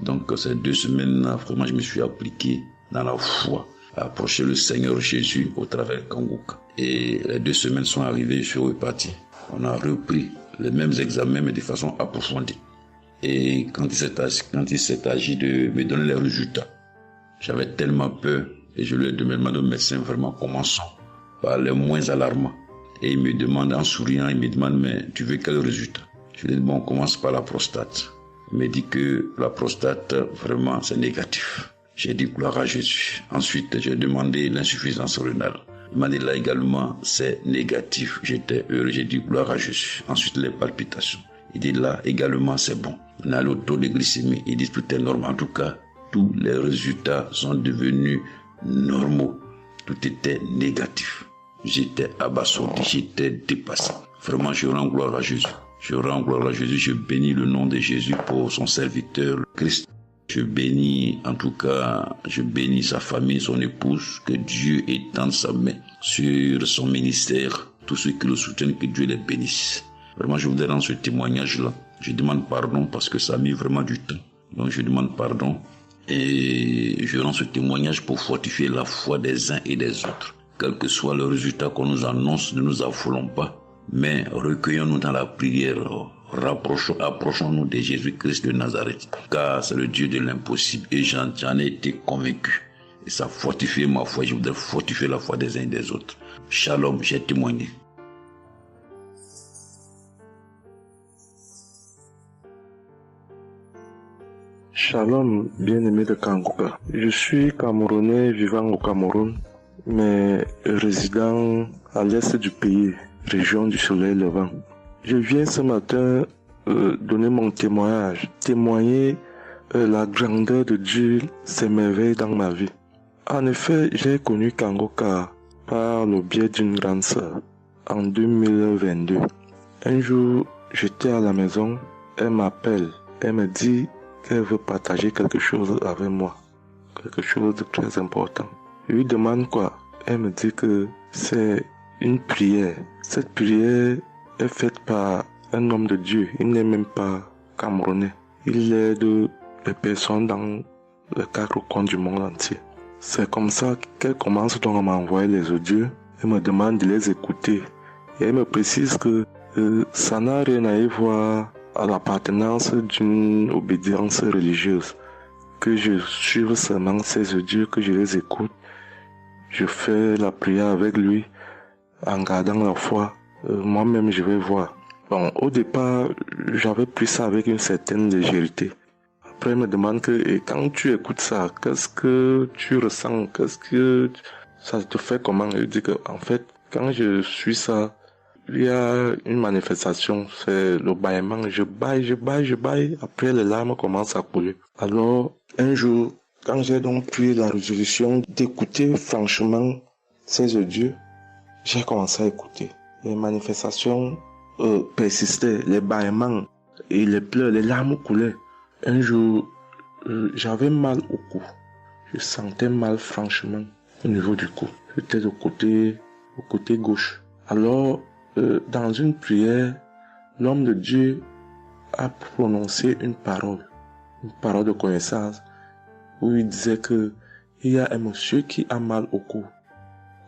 S11: Donc ces 2 semaines-là, vraiment, je me suis appliqué dans la foi à approcher le Seigneur Jésus au travers de Kanguka. Et les 2 semaines sont arrivées, je suis reparti. On a repris les mêmes examens, mais de façon approfondie. Et quand il s'est agi de me donner les résultats, j'avais tellement peur et je lui ai demandé au médecin, vraiment, commençons par les moins alarmants. Et il me demande en souriant, mais tu veux quel résultat? Je lui ai dit, bon, on commence par la prostate. Il me dit que la prostate, vraiment, c'est négatif. J'ai dit gloire à Jésus. Ensuite, j'ai demandé l'insuffisance rénale. Il m'a dit là également, c'est négatif. J'étais heureux, j'ai dit gloire à Jésus. Ensuite, les palpitations. Il dit là également, c'est bon. On a le taux de glycémie. Il dit tout est normal. En tout cas, tous les résultats sont devenus normaux. Tout était négatif. J'étais abasourdi, j'étais dépassé. Vraiment, je rends gloire à Jésus. Je bénis le nom de Jésus pour son serviteur, le Christ. Je bénis sa famille, son épouse, que Dieu étende sa main sur son ministère. Tous ceux qui le soutiennent, que Dieu les bénisse. Vraiment, je voudrais rendre ce témoignage-là. Je demande pardon parce que ça a mis vraiment du temps. Donc, je demande pardon et je rends ce témoignage pour fortifier la foi des uns et des autres. Quel que soit le résultat qu'on nous annonce, ne nous affolons pas, mais recueillons-nous dans la prière. Approchons-nous de Jésus-Christ de Nazareth, car c'est le Dieu de l'impossible et j'en ai été convaincu. Et ça fortifie ma foi, je voudrais fortifier la foi des uns et des autres. Shalom, j'ai témoigné.
S12: Shalom, bien-aimé de Kanguka. Je suis Camerounais vivant au Cameroun, mais résident à l'est du pays, région du soleil levant. Je viens ce matin donner mon témoigner la grandeur de Dieu, ses merveilles dans ma vie. En effet, j'ai connu Kanguka par le biais d'une grande sœur en 2022. Un jour, j'étais à la maison, elle m'appelle, elle me dit qu'elle veut partager quelque chose avec moi, quelque chose de très important. Je lui demande quoi? Elle me dit que c'est une prière. Cette prière est faite par un homme de Dieu. Il n'est même pas camerounais. Il aide les personnes dans les 4 coins du monde entier. C'est comme ça qu'elle commence donc à m'envoyer les audios. Elle me demande de les écouter. Et elle me précise que ça n'a rien à y voir à l'appartenance d'une obédience religieuse. Que je suive seulement ces audios, que je les écoute. Je fais la prière avec lui en gardant la foi. Moi-même, je vais voir. Bon, au départ, j'avais pris ça avec une certaine légèreté. Après, il me demande et quand tu écoutes ça, qu'est-ce que tu ressens? Qu'est-ce que ça te fait comment? Je dis que, en fait, quand je suis ça, il y a une manifestation, c'est le bâillement. Je baille. Après, les larmes commencent à couler. Alors, un jour, quand j'ai donc pris la résolution d'écouter franchement ces audios, j'ai commencé à écouter. Les manifestations persistaient, les bâillements et les pleurs, les larmes coulaient. Un jour, j'avais mal au cou. Je sentais mal franchement au niveau du cou. J'étais au côté gauche. Alors, dans une prière, l'homme de Dieu a prononcé une parole de connaissance, où il disait que il y a un monsieur qui a mal au cou,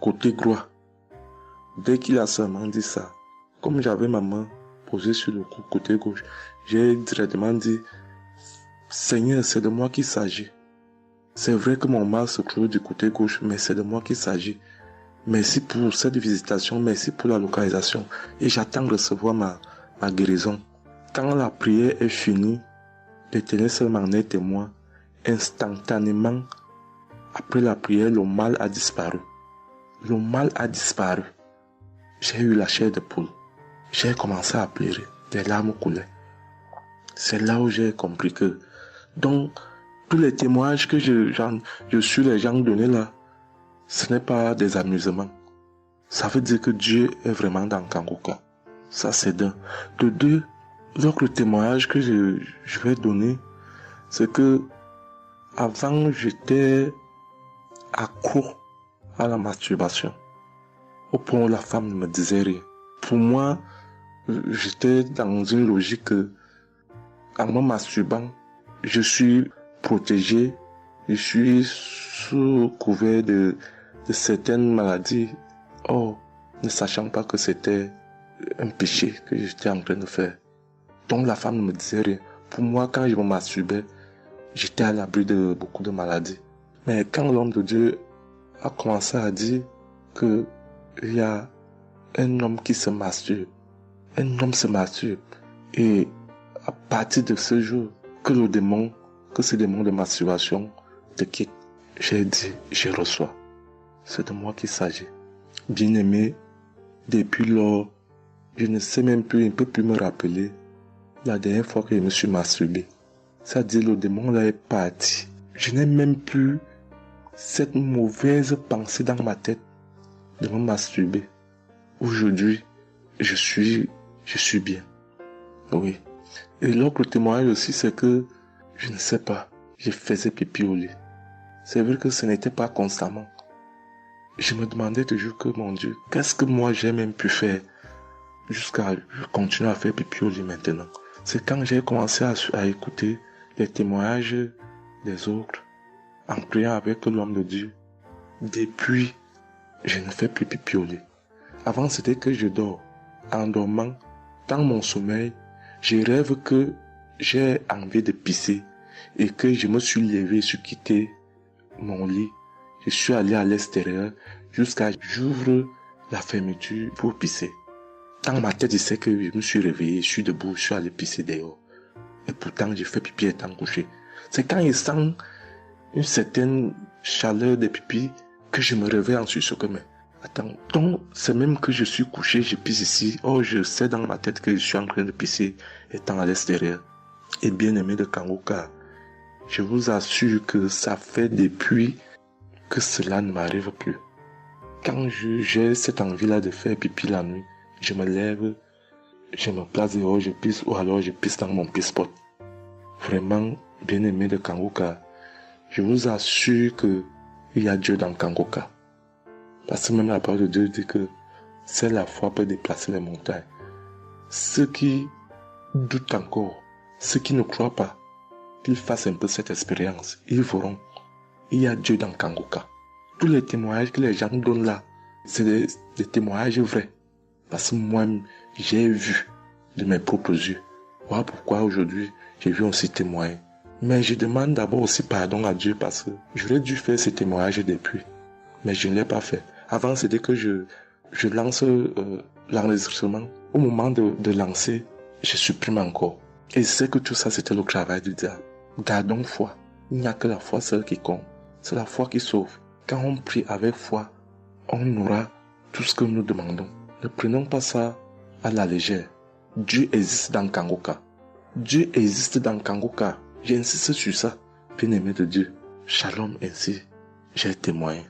S12: côté droit. Dès qu'il a seulement dit ça, comme j'avais ma main posée sur le cou côté gauche, j'ai directement dit, Seigneur, c'est de moi qu'il s'agit. C'est vrai que mon mal se trouve du côté gauche, mais c'est de moi qu'il s'agit. Merci pour cette visitation, merci pour la localisation. Et j'attends de recevoir ma guérison. Quand la prière est finie, l'Éternel seulement est témoin. Instantanément, après la prière, le mal a disparu. Le mal a disparu. J'ai eu la chair de poule. J'ai commencé à pleurer. Des larmes coulaient. C'est là où j'ai compris que, donc, tous les témoignages que je suis les gens donnés là, ce n'est pas des amusements. Ça veut dire que Dieu est vraiment dans Kangoka. Ça c'est d'un. De deux, l'autre témoignage que je vais donner, c'est que avant j'étais accro à la masturbation. Au point où la femme ne me disait rien. Pour moi, j'étais dans une logique que, en me masturbant, je suis protégé, je suis sous couvert de certaines maladies. Oh, ne sachant pas que c'était un péché que j'étais en train de faire. Donc la femme ne me disait rien. Pour moi, quand je me masturbais, j'étais à l'abri de beaucoup de maladies. Mais quand l'homme de Dieu a commencé à dire que il y a un homme qui se masturbe, un homme se masturbe, et à partir de ce jour, que ce démon de masturbation te quitte, j'ai dit, je reçois. C'est de moi qu'il s'agit. Bien-aimé, depuis lors, je ne sais même plus, je ne peux plus me rappeler la dernière fois que je me suis masturbé. C'est-à-dire, le démon là est parti. Je n'ai même plus cette mauvaise pensée dans ma tête de me masturber. Aujourd'hui, je suis bien. Oui. Et l'autre témoignage aussi, c'est que, je ne sais pas, je faisais pipi au lit. C'est vrai que ce n'était pas constamment. Je me demandais toujours que, mon Dieu, qu'est-ce que moi j'ai même pu faire jusqu'à continuer à faire pipi au lit maintenant. C'est quand j'ai commencé à écouter les témoignages des autres, en priant avec l'homme de Dieu. Depuis, je ne fais plus pipi au lit. Avant, c'était que je dors. En dormant, dans mon sommeil, je rêve que j'ai envie de pisser et que je me suis levé, je suis quitté mon lit. Je suis allé à l'extérieur jusqu'à j'ouvre la fermeture pour pisser. Dans ma tête, je sais que je me suis réveillé, je suis debout, je suis allé pisser dehors. Et pourtant, j'ai fait pipi étant couché. C'est quand je sens une certaine chaleur de pipi que je me réveille en sursaut. Mais attends, donc c'est même que je suis couché, je pisse ici. Oh, je sais dans ma tête que je suis en train de pisser étant à l'extérieur. Et bien aimé de Kangoka, je vous assure que ça fait depuis que cela ne m'arrive plus. Quand j'ai cette envie-là de faire pipi la nuit, je me lève, je me place dehors, je pisse, ou alors je pisse dans mon piss-pot. Vraiment, bien aimé de Kangoka, je vous assure que il y a Dieu dans Kangoka. Parce que même la parole de Dieu dit que c'est la foi peut déplacer les montagnes. Ceux qui doutent encore, ceux qui ne croient pas, qu'ils fassent un peu cette expérience, ils verront. Il y a Dieu dans Kangoka. Tous les témoignages que les gens donnent là, c'est des témoignages vrais. Parce que moi, j'ai vu de mes propres yeux. Voilà pourquoi aujourd'hui, j'ai vu aussi témoigner. Mais je demande d'abord aussi pardon à Dieu parce que j'aurais dû faire ces témoignages depuis. Mais je ne l'ai pas fait. Avant, c'était que je lance l'enregistrement. Au moment de lancer, je supprime encore. Et je sais que tout ça, c'était le travail du diable. Gardons foi. Il n'y a que la foi seule qui compte. C'est la foi qui sauve. Quand on prie avec foi, on aura tout ce que nous demandons. Ne prenons pas ça à la légère. Dieu existe dans Kangoka. Dieu existe dans Kangoka. J'insiste sur ça. Bien-aimé de Dieu. Shalom ainsi. J'ai témoigné.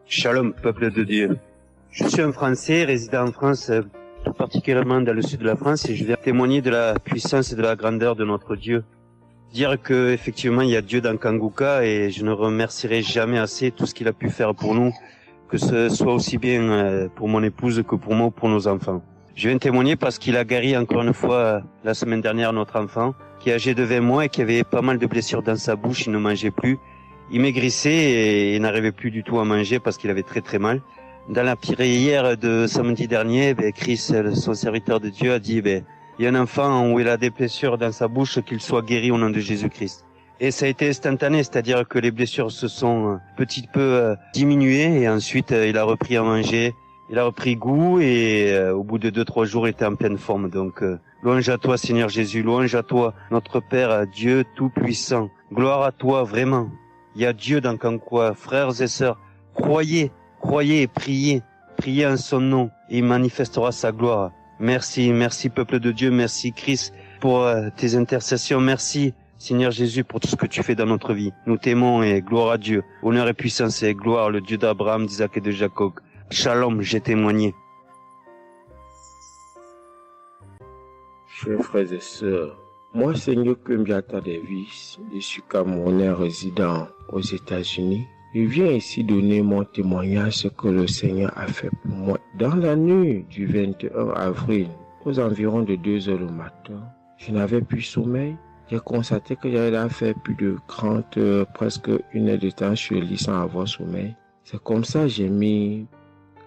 S13: Shalom, peuple de Dieu. Je suis un Français résidant en France, tout particulièrement dans le sud de la France, et je viens témoigner de la puissance et de la grandeur de notre Dieu. dire que effectivement il y a Dieu dans Kanguka et je ne remercierai jamais assez tout ce qu'il a pu faire pour nous, que ce soit aussi bien pour mon épouse que pour moi ou pour nos enfants. Je viens témoigner parce qu'il a guéri encore une fois la semaine dernière notre enfant qui est âgé de 20 mois et qui avait pas mal de blessures dans sa bouche, il ne mangeait plus, il maigrissait et il n'arrivait plus du tout à manger parce qu'il avait très très mal. Dans la prière de samedi dernier, Chris, son serviteur de Dieu, a dit il y a un enfant où il a des blessures dans sa bouche, qu'il soit guéri au nom de Jésus-Christ. Et ça a été instantané, c'est-à-dire que les blessures se sont petit peu diminuées et ensuite il a repris à manger, il a repris goût et au bout de 2-3 jours il était en pleine forme. Donc louange à toi Seigneur Jésus, louange à toi notre Père, Dieu Tout-Puissant. Gloire à toi vraiment. Il y a Dieu dans Kanguka, frères et sœurs, croyez et priez en son nom et il manifestera sa gloire. Merci peuple de Dieu, merci Christ pour tes intercessions, merci Seigneur Jésus pour tout ce que tu fais dans notre vie. Nous t'aimons et gloire à Dieu, honneur et puissance et gloire, le Dieu d'Abraham, d'Isaac et de Jacob. Shalom, j'ai témoigné.
S14: Chers frères et sœurs, moi Seigneur Kumbiata Davis, je suis Camerounais résident aux États-Unis. Je viens ici donner mon témoignage ce que le Seigneur a fait pour moi. Dans la nuit du 21 avril, aux environs de 2 heures le matin, je n'avais plus sommeil. J'ai constaté que j'avais fait plus de 30 heures, presque 1 heure de temps sur le lit sans avoir sommeil. C'est comme ça que j'ai mis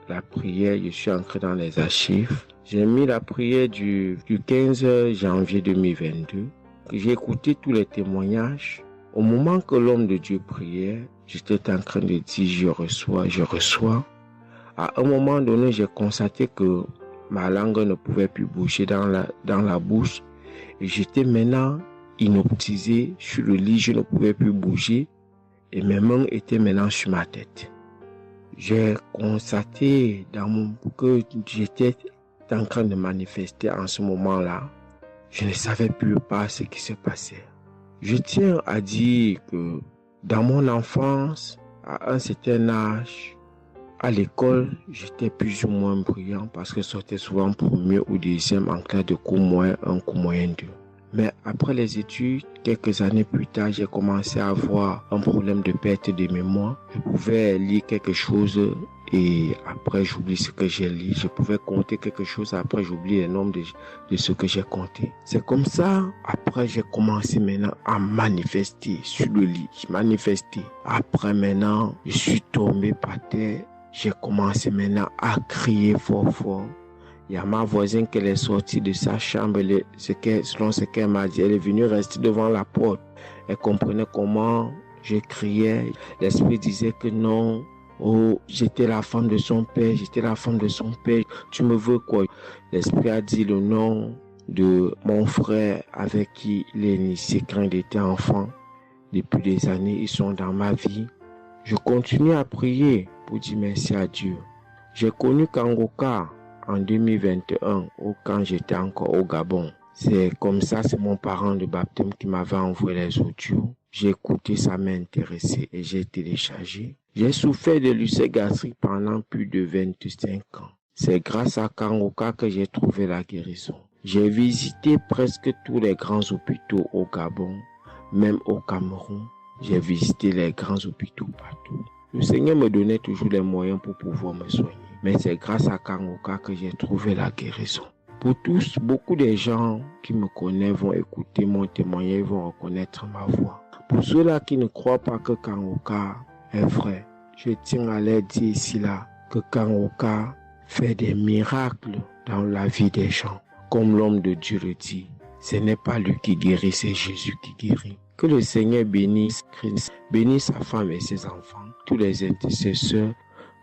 S14: la prière, je suis entré dans les archives. J'ai mis la prière du 15 janvier 2022. J'ai écouté tous les témoignages. Au moment que l'homme de Dieu priait, j'étais en train de dire je reçois. À un moment donné, j'ai constaté que ma langue ne pouvait plus bouger dans la bouche. Et j'étais maintenant inoptisé sur le lit, je ne pouvais plus bouger. Et mes mains étaient maintenant sur ma tête. J'ai constaté que j'étais en train de manifester en ce moment-là. Je ne savais plus pas ce qui se passait. Je tiens à dire que dans mon enfance, à un certain âge, à l'école, j'étais plus ou moins brillant parce que je sortais souvent premier ou deuxième en classe de cours moyen 1, cours moyen 2. Mais après les études, quelques années plus tard, j'ai commencé à avoir un problème de perte de mémoire. Je pouvais lire quelque chose et après j'oublie ce que j'ai lu. Je pouvais compter quelque chose, après j'oublie le nombre de ce que j'ai compté. C'est comme ça, après j'ai commencé maintenant à manifester sur le lit. Je manifestais. Après maintenant, je suis tombé par terre. J'ai commencé maintenant à crier fort. Il y a ma voisine qui est sortie de sa chambre, selon ce qu'elle m'a dit, elle est venue rester devant la porte. Elle comprenait comment je criais. L'esprit disait que non, j'étais la femme de son père, tu me veux quoi? L'esprit a dit le nom de mon frère avec qui il est initié quand il était enfant. Depuis des années, ils sont dans ma vie. Je continue à prier pour dire merci à Dieu. J'ai connu Kanguka en 2021, quand j'étais encore au Gabon. C'est comme ça, c'est mon parent de baptême qui m'avait envoyé les audios. J'ai écouté, ça m'a intéressé et j'ai téléchargé. J'ai souffert de l'ulcère gastrique pendant plus de 25 ans. C'est grâce à Kanguka que j'ai trouvé la guérison. J'ai visité presque tous les grands hôpitaux au Gabon, même au Cameroun. J'ai visité les grands hôpitaux partout. Le Seigneur me donnait toujours les moyens pour pouvoir me soigner. Mais c'est grâce à Kanguka que j'ai trouvé la guérison. Pour tous, beaucoup de gens qui me connaissent vont écouter mon témoignage, vont reconnaître ma voix. Pour ceux-là qui ne croient pas que Kanguka est vrai, je tiens à leur dire ici là que Kanguka fait des miracles dans la vie des gens. Comme l'homme de Dieu le dit, ce n'est pas lui qui guérit, c'est Jésus qui guérit. Que le Seigneur bénisse Christ, bénisse sa femme et ses enfants, tous les intercesseurs,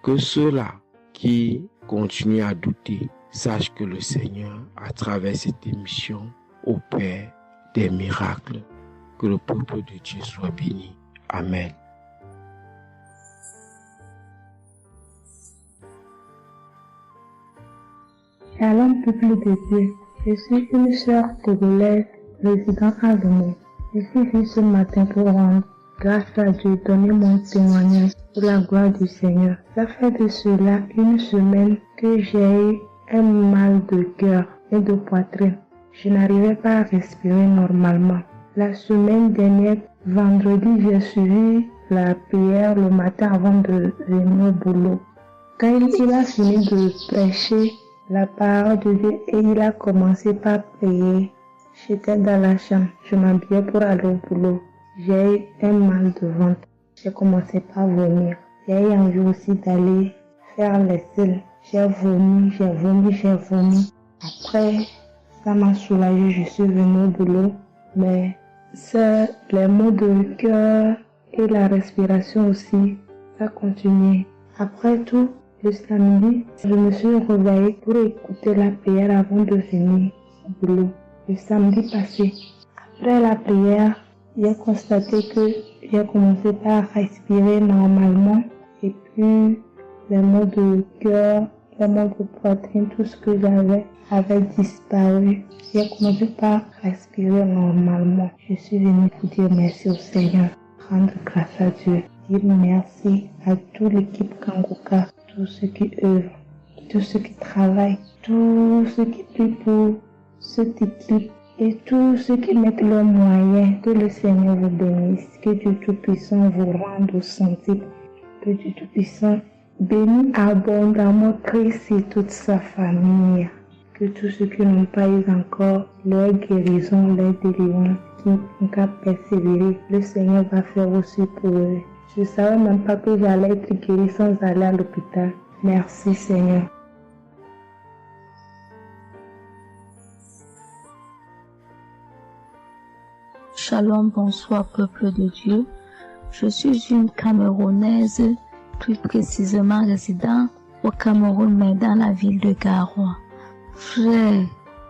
S14: que ceux-là qui continuent à douter sachent que le Seigneur, à travers cette émission, opère des miracles. Que le peuple de Dieu soit béni. Amen.
S15: Shalom, peuple de Dieu. Je suis une sœur togolaise résidant à Lomé. Je suis venue ce matin pour rendre grâce à Dieu, donner mon témoignage pour la gloire du Seigneur. Ça fait de cela une semaine que j'ai eu un mal de cœur et de poitrine. Je n'arrivais pas à respirer normalement. La semaine dernière, vendredi, j'ai suivi la prière le matin avant de venir au boulot. Quand il a fini de prêcher la parole de Dieu et il a commencé par prier, j'étais dans la chambre, je m'habillais pour aller au boulot. J'ai eu un mal de ventre. J'ai commencé par vomir. J'ai eu envie aussi d'aller faire les selles. J'ai vomi. Après, ça m'a soulagé, je suis venue au boulot. Mais c'est les mots de cœur et la respiration aussi, ça continue. Après tout, le samedi, je me suis réveillée pour écouter la prière avant de venir au boulot. Le samedi passé, après la prière, j'ai constaté que j'ai commencé par respirer normalement et puis les maux de cœur, les maux de poitrine, tout ce que j'avais avait disparu. J'ai commencé par respirer normalement. Je suis venue pour dire merci au Seigneur, rendre grâce à Dieu, dire merci à toute l'équipe Kanguka, tous ceux qui œuvrent, tous ceux qui travaillent, tous ceux qui prient pour cette équipe et tous ceux qui mettent leurs moyens. Que le Seigneur vous bénisse, que Dieu Tout-Puissant vous rende au santé, que Dieu Tout-Puissant bénisse abondamment Christ et toute sa famille. Que tous ceux qui n'ont pas eu encore leur guérison, leur délivrance, qui n'ont qu'à persévérer, le Seigneur va faire aussi pour eux. Je ne savais même pas que j'allais être guérie sans aller à l'hôpital. Merci Seigneur.
S16: Shalom, bonsoir peuple de Dieu. Je suis une Camerounaise, plus précisément résident au Cameroun, mais dans la ville de Garoua. Frère,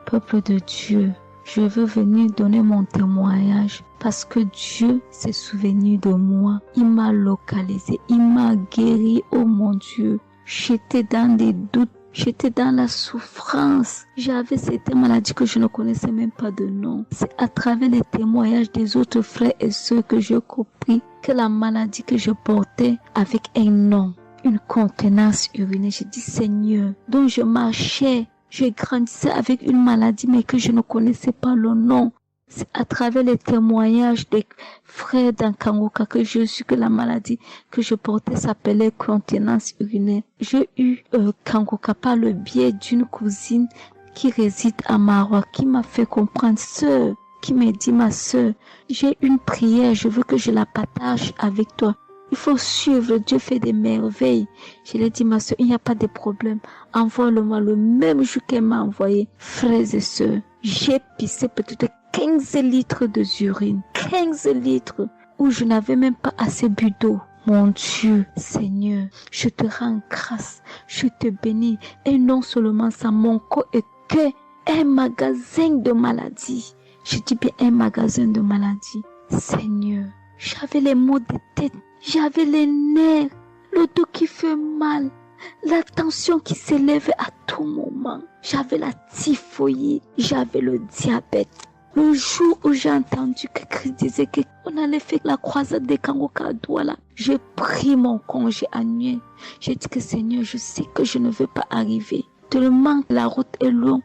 S16: peuple de Dieu, je veux venir donner mon témoignage parce que Dieu s'est souvenu de moi. Il m'a localisé, il m'a guéri, oh mon Dieu. J'étais dans des doutes, j'étais dans la souffrance. J'avais cette maladie que je ne connaissais même pas de nom. C'est à travers les témoignages des autres frères et sœurs que j'ai compris que la maladie que je portais avec un nom, une contenance urinaire. J'ai dit Seigneur, dont je marchais. Je grandissais avec une maladie mais que je ne connaissais pas le nom. C'est à travers les témoignages des frères dans Kanguka que je suis que la maladie que je portais s'appelait contenance urinaire. J'ai eu Kanguka par le biais d'une cousine qui réside à Marois qui m'a fait comprendre, sœur, qui m'a dit ma sœur, j'ai une prière, je veux que je la partage avec toi. Il faut suivre, Dieu fait des merveilles. Je lui ai dit, ma soeur, il n'y a pas de problème. Envoie-le-moi le même jour qu'elle m'a envoyé. Frères et sœurs, j'ai pissé peut-être 15 litres d'urine. 15 litres où je n'avais même pas assez bu d'eau. Mon Dieu, Seigneur, je te rends grâce. Je te bénis. Et non seulement ça, mon corps est que un magasin de maladies. Je dis bien un magasin de maladies. Seigneur, j'avais les maux de tête. J'avais les nerfs, le dos qui fait mal, la tension qui s'élève à tout moment. J'avais la typhoïde, j'avais le diabète. Le jour où j'ai entendu que Christ disait qu'on allait faire la croisade des Kanguka à Douala, j'ai pris mon congé annuel. J'ai dit que Seigneur, je sais que je ne veux pas arriver. Tellement la route est longue,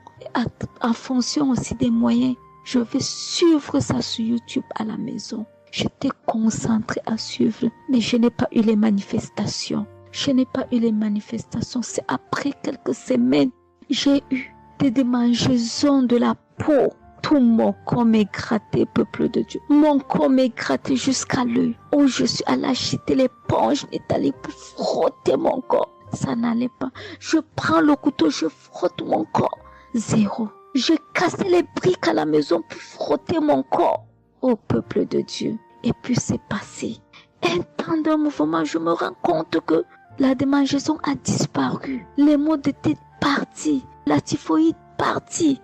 S16: en fonction aussi des moyens. Je vais suivre ça sur YouTube à la maison. J'étais concentrée à suivre, mais je n'ai pas eu les manifestations. C'est après quelques semaines, j'ai eu des démangeaisons de la peau. Tout mon corps m'est gratté, peuple de Dieu. Mon corps m'est gratté jusqu'à l'œil. Oh, je suis allée acheter l'éponge, allée pour frotter mon corps. Ça n'allait pas. Je prends le couteau, je frotte mon corps. Zéro. J'ai cassé les briques à la maison pour frotter mon corps. Oh, peuple de Dieu. Et puis c'est passé. Un temps de mouvement, je me rends compte que la démangeaison a disparu. Les maux de tête partis. La typhoïde partie.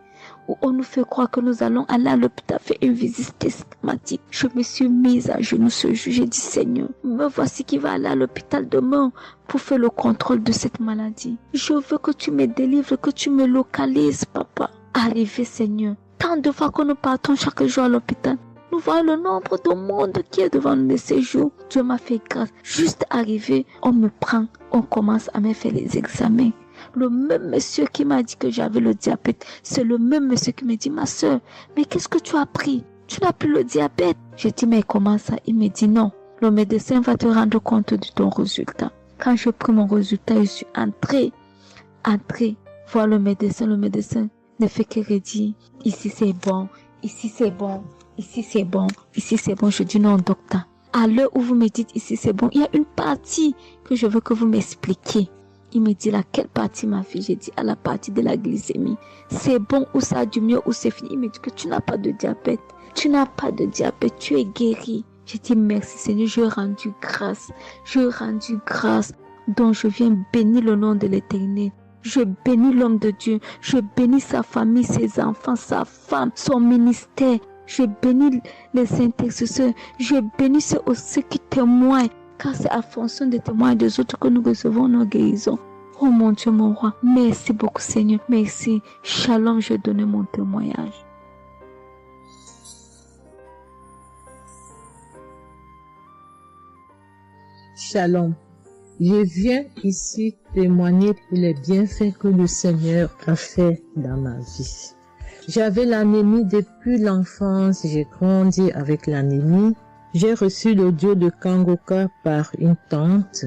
S16: Où on nous fait croire que nous allons aller à l'hôpital faire une visite systématique. Je me suis mise à genoux ce jour. J'ai dit Seigneur, me voici qui va aller à l'hôpital demain pour faire le contrôle de cette maladie. Je veux que tu me délivres, que tu me localises, papa. Arrivé Seigneur. Tant de fois que nous partons chaque jour à l'hôpital. Nous voyons le nombre de monde qui est devant nous de ces jours. Dieu m'a fait grâce. Juste arrivé, on me prend, on commence à me faire les examens. Le même monsieur qui m'a dit que j'avais le diabète, c'est le même monsieur qui me dit, ma soeur, mais qu'est-ce que tu as pris? tu n'as plus le diabète. Je dis, mais comment ça? Il me dit, non, le médecin va te rendre compte de ton résultat. Quand je pris mon résultat, je suis entrée voir le médecin ne fait que redire, ici c'est bon, ici c'est bon, ici c'est bon, ici c'est bon. Je dis, non, docteur, à l'heure où vous me dites ici c'est bon, il y a une partie que je veux que vous m'expliquiez. Il me dit, laquelle partie, ma fille? J'ai dit, à la partie de la glycémie. C'est bon ou ça a du mieux ou c'est fini? Il me dit que tu n'as pas de diabète. Tu n'as pas de diabète, tu es guéri. J'ai dit, merci Seigneur, je rendu grâce. Donc je viens bénir le nom de l'Éternel. Je bénis l'homme de Dieu. Je bénis sa famille, ses enfants, sa femme, son ministère. Je bénis les intercesseurs. Je bénis ceux qui témoignent. Car c'est à fonction des témoins des autres que nous recevons nos guérisons. Oh mon Dieu, mon roi. Merci beaucoup Seigneur. Merci. Shalom, je donne mon témoignage.
S3: Shalom. Je viens ici témoigner pour les bienfaits que le Seigneur a fait dans ma vie. J'avais l'anémie depuis l'enfance, j'ai grandi avec l'anémie. J'ai reçu l'audio de Kangoka par une tante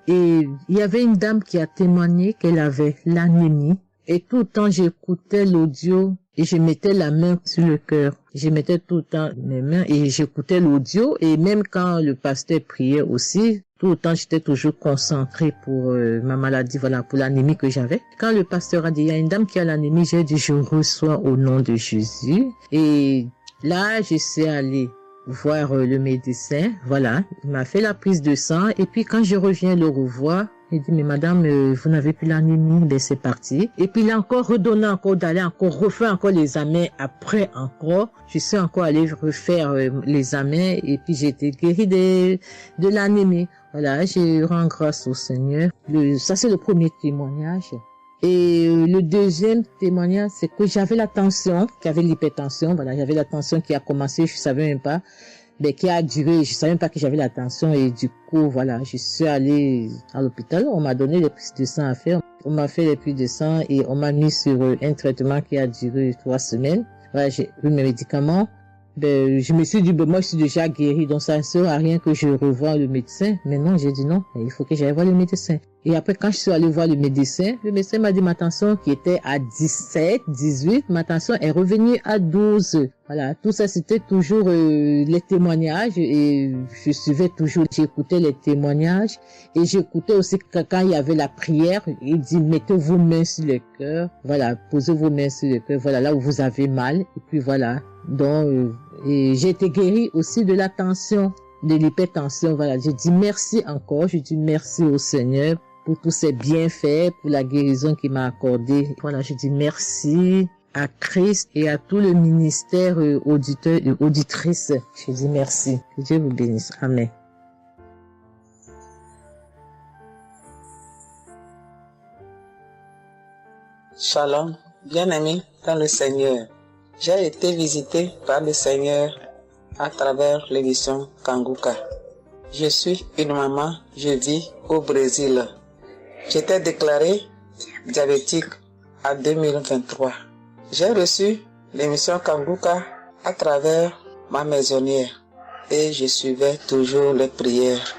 S3: et il y avait une dame qui a témoigné qu'elle avait l'anémie. Et tout le temps j'écoutais l'audio et je mettais la main sur le cœur. Je mettais tout le temps mes mains et j'écoutais l'audio et même quand le pasteur priait aussi, tout le temps, j'étais toujours concentrée pour ma maladie, voilà, pour l'anémie que j'avais. Quand le pasteur a dit, il y a une dame qui a l'anémie, j'ai dit, je reçois au nom de Jésus. Et là, je suis allée voir le médecin, voilà, il m'a fait la prise de sang. Et puis, quand je reviens le revoir, il dit, mais madame, vous n'avez plus l'anémie, ben c'est parti. Et puis, il a encore redonné d'aller refaire encore l'examen après encore. Je suis encore allée refaire l'examen et puis j'ai été guérie de l'anémie. Voilà, je rends grâce au Seigneur. Ça, c'est le premier témoignage. Et le deuxième témoignage, c'est que j'avais la tension, j'avais l'hypertension. Voilà, j'avais la tension qui a commencé, je savais même pas, mais qui a duré. Je savais même pas que j'avais la tension et du coup, voilà, je suis allée à l'hôpital. On m'a donné les prises de sang à faire. On m'a fait les prises de sang et on m'a mis sur un traitement qui a duré 3 semaines. Voilà, j'ai eu mes médicaments. Ben, je me suis dit, ben, moi, je suis déjà guérie, donc ça ne sert à rien que je revoie le médecin. Mais non, j'ai dit non, il faut que j'aille voir le médecin. Et après, quand je suis allée voir le médecin m'a dit ma tension qui était à 17, 18, ma tension est revenue à 12. Voilà, tout ça, c'était toujours les témoignages et je suivais toujours, j'écoutais les témoignages et j'écoutais aussi quand il y avait la prière, il dit, mettez vos mains sur le cœur, voilà, posez vos mains sur le cœur, voilà, là où vous avez mal, et puis voilà. Donc, et j'ai été guérie aussi de la tension, de l'hypertension, voilà. Je dis merci encore, je dis merci au Seigneur pour tous ses bienfaits, pour la guérison qu'il m'a accordée. Voilà, je dis merci à Christ et à tout le ministère auditeur et auditrice. Je dis merci. Que Dieu vous bénisse. Amen.
S17: Shalom, bien-aimé dans le Seigneur. J'ai été visité par le Seigneur à travers l'émission Kanguka. Je suis une maman, je vis au Brésil. J'étais déclarée diabétique en 2023. J'ai reçu l'émission Kanguka à travers ma maisonnière et je suivais toujours les prières.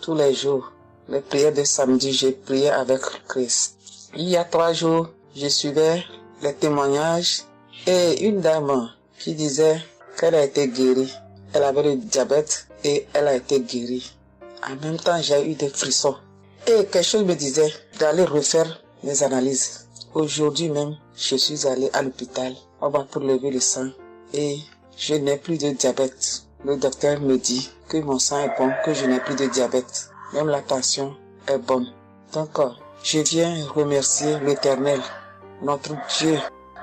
S17: Tous les jours, les prières de samedi, j'ai prié avec Christ. Il y a 3 jours, je suivais les témoignages et une dame qui disait qu'elle a été guérie. Elle avait le diabète et elle a été guérie. En même temps, j'ai eu des frissons. Et quelque chose me disait d'aller refaire mes analyses. Aujourd'hui même, je suis allé à l'hôpital. On va pour lever le sang et je n'ai plus de diabète. Le docteur me dit que mon sang est bon, que je n'ai plus de diabète. Même la tension est bonne. Donc, je viens remercier l'Éternel, notre Dieu,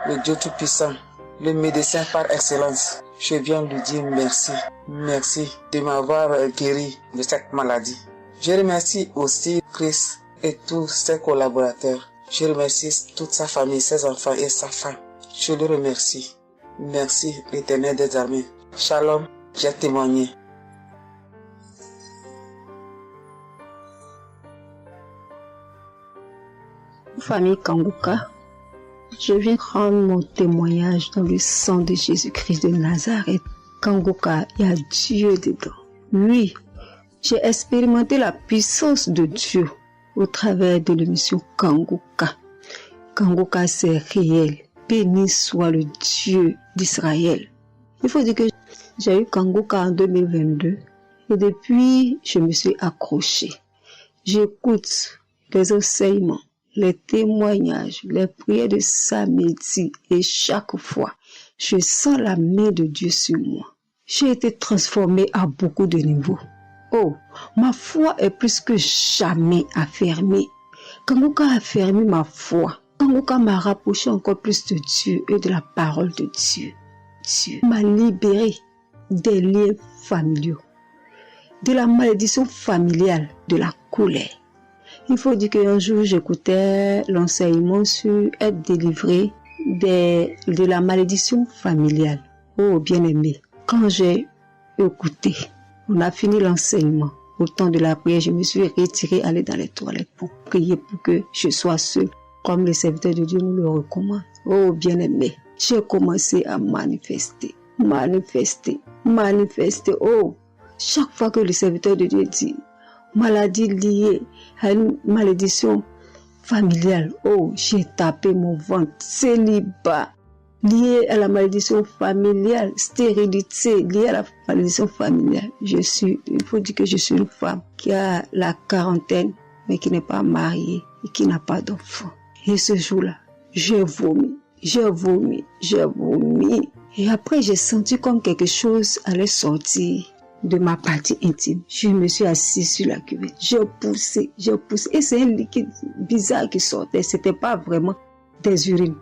S17: le Dieu Tout-Puissant, le médecin par excellence. Je viens lui dire merci. Merci de m'avoir guéri de cette maladie. Je remercie aussi Christ et tous ses collaborateurs. Je remercie toute sa famille, ses enfants et sa femme. Je le remercie. Merci l'Éternel des armées. Shalom, j'ai témoigné.
S18: Famille Kanguka, je viens rendre mon témoignage dans le sang de Jésus-Christ de Nazareth. Kanguka, il y a Dieu dedans. Oui, j'ai expérimenté la puissance de Dieu au travers de l'émission Kanguka. Kanguka, c'est réel. Béni soit le Dieu d'Israël. Il faut dire que j'ai eu Kanguka en 2022 et depuis, je me suis accrochée. J'écoute les enseignements, les témoignages, les prières de samedi et chaque fois, je sens la main de Dieu sur moi. J'ai été transformée à beaucoup de niveaux. Oh, ma foi est plus que jamais affermie. Kanguka a affermi ma foi. Kanguka m'a rapproché encore plus de Dieu et de la parole de Dieu. Dieu m'a libéré des liens familiaux, de la malédiction familiale, de la colère. Il faut dire qu'un jour, j'écoutais l'enseignement sur être délivré de la malédiction familiale. Oh, bien-aimé, quand j'ai écouté, on a fini l'enseignement. Au temps de la prière, je me suis retirée, aller dans les toilettes pour prier pour que je sois seule, comme les serviteurs de Dieu nous le recommandent. Oh, bien-aimé, j'ai commencé à manifester. Oh, chaque fois que le serviteur de Dieu dit maladie liée à une malédiction familiale, oh, j'ai tapé mon ventre. Célibat lié à la malédiction familiale, stérilité liée à la malédiction familiale. Il faut dire que je suis une femme qui a la quarantaine, mais qui n'est pas mariée et qui n'a pas d'enfant. Et ce jour-là, j'ai vomi. Et après, j'ai senti comme quelque chose allait sortir de ma partie intime. Je me suis assise sur la cuvette. J'ai poussé. Et c'est un liquide bizarre qui sortait. C'était pas vraiment des urines.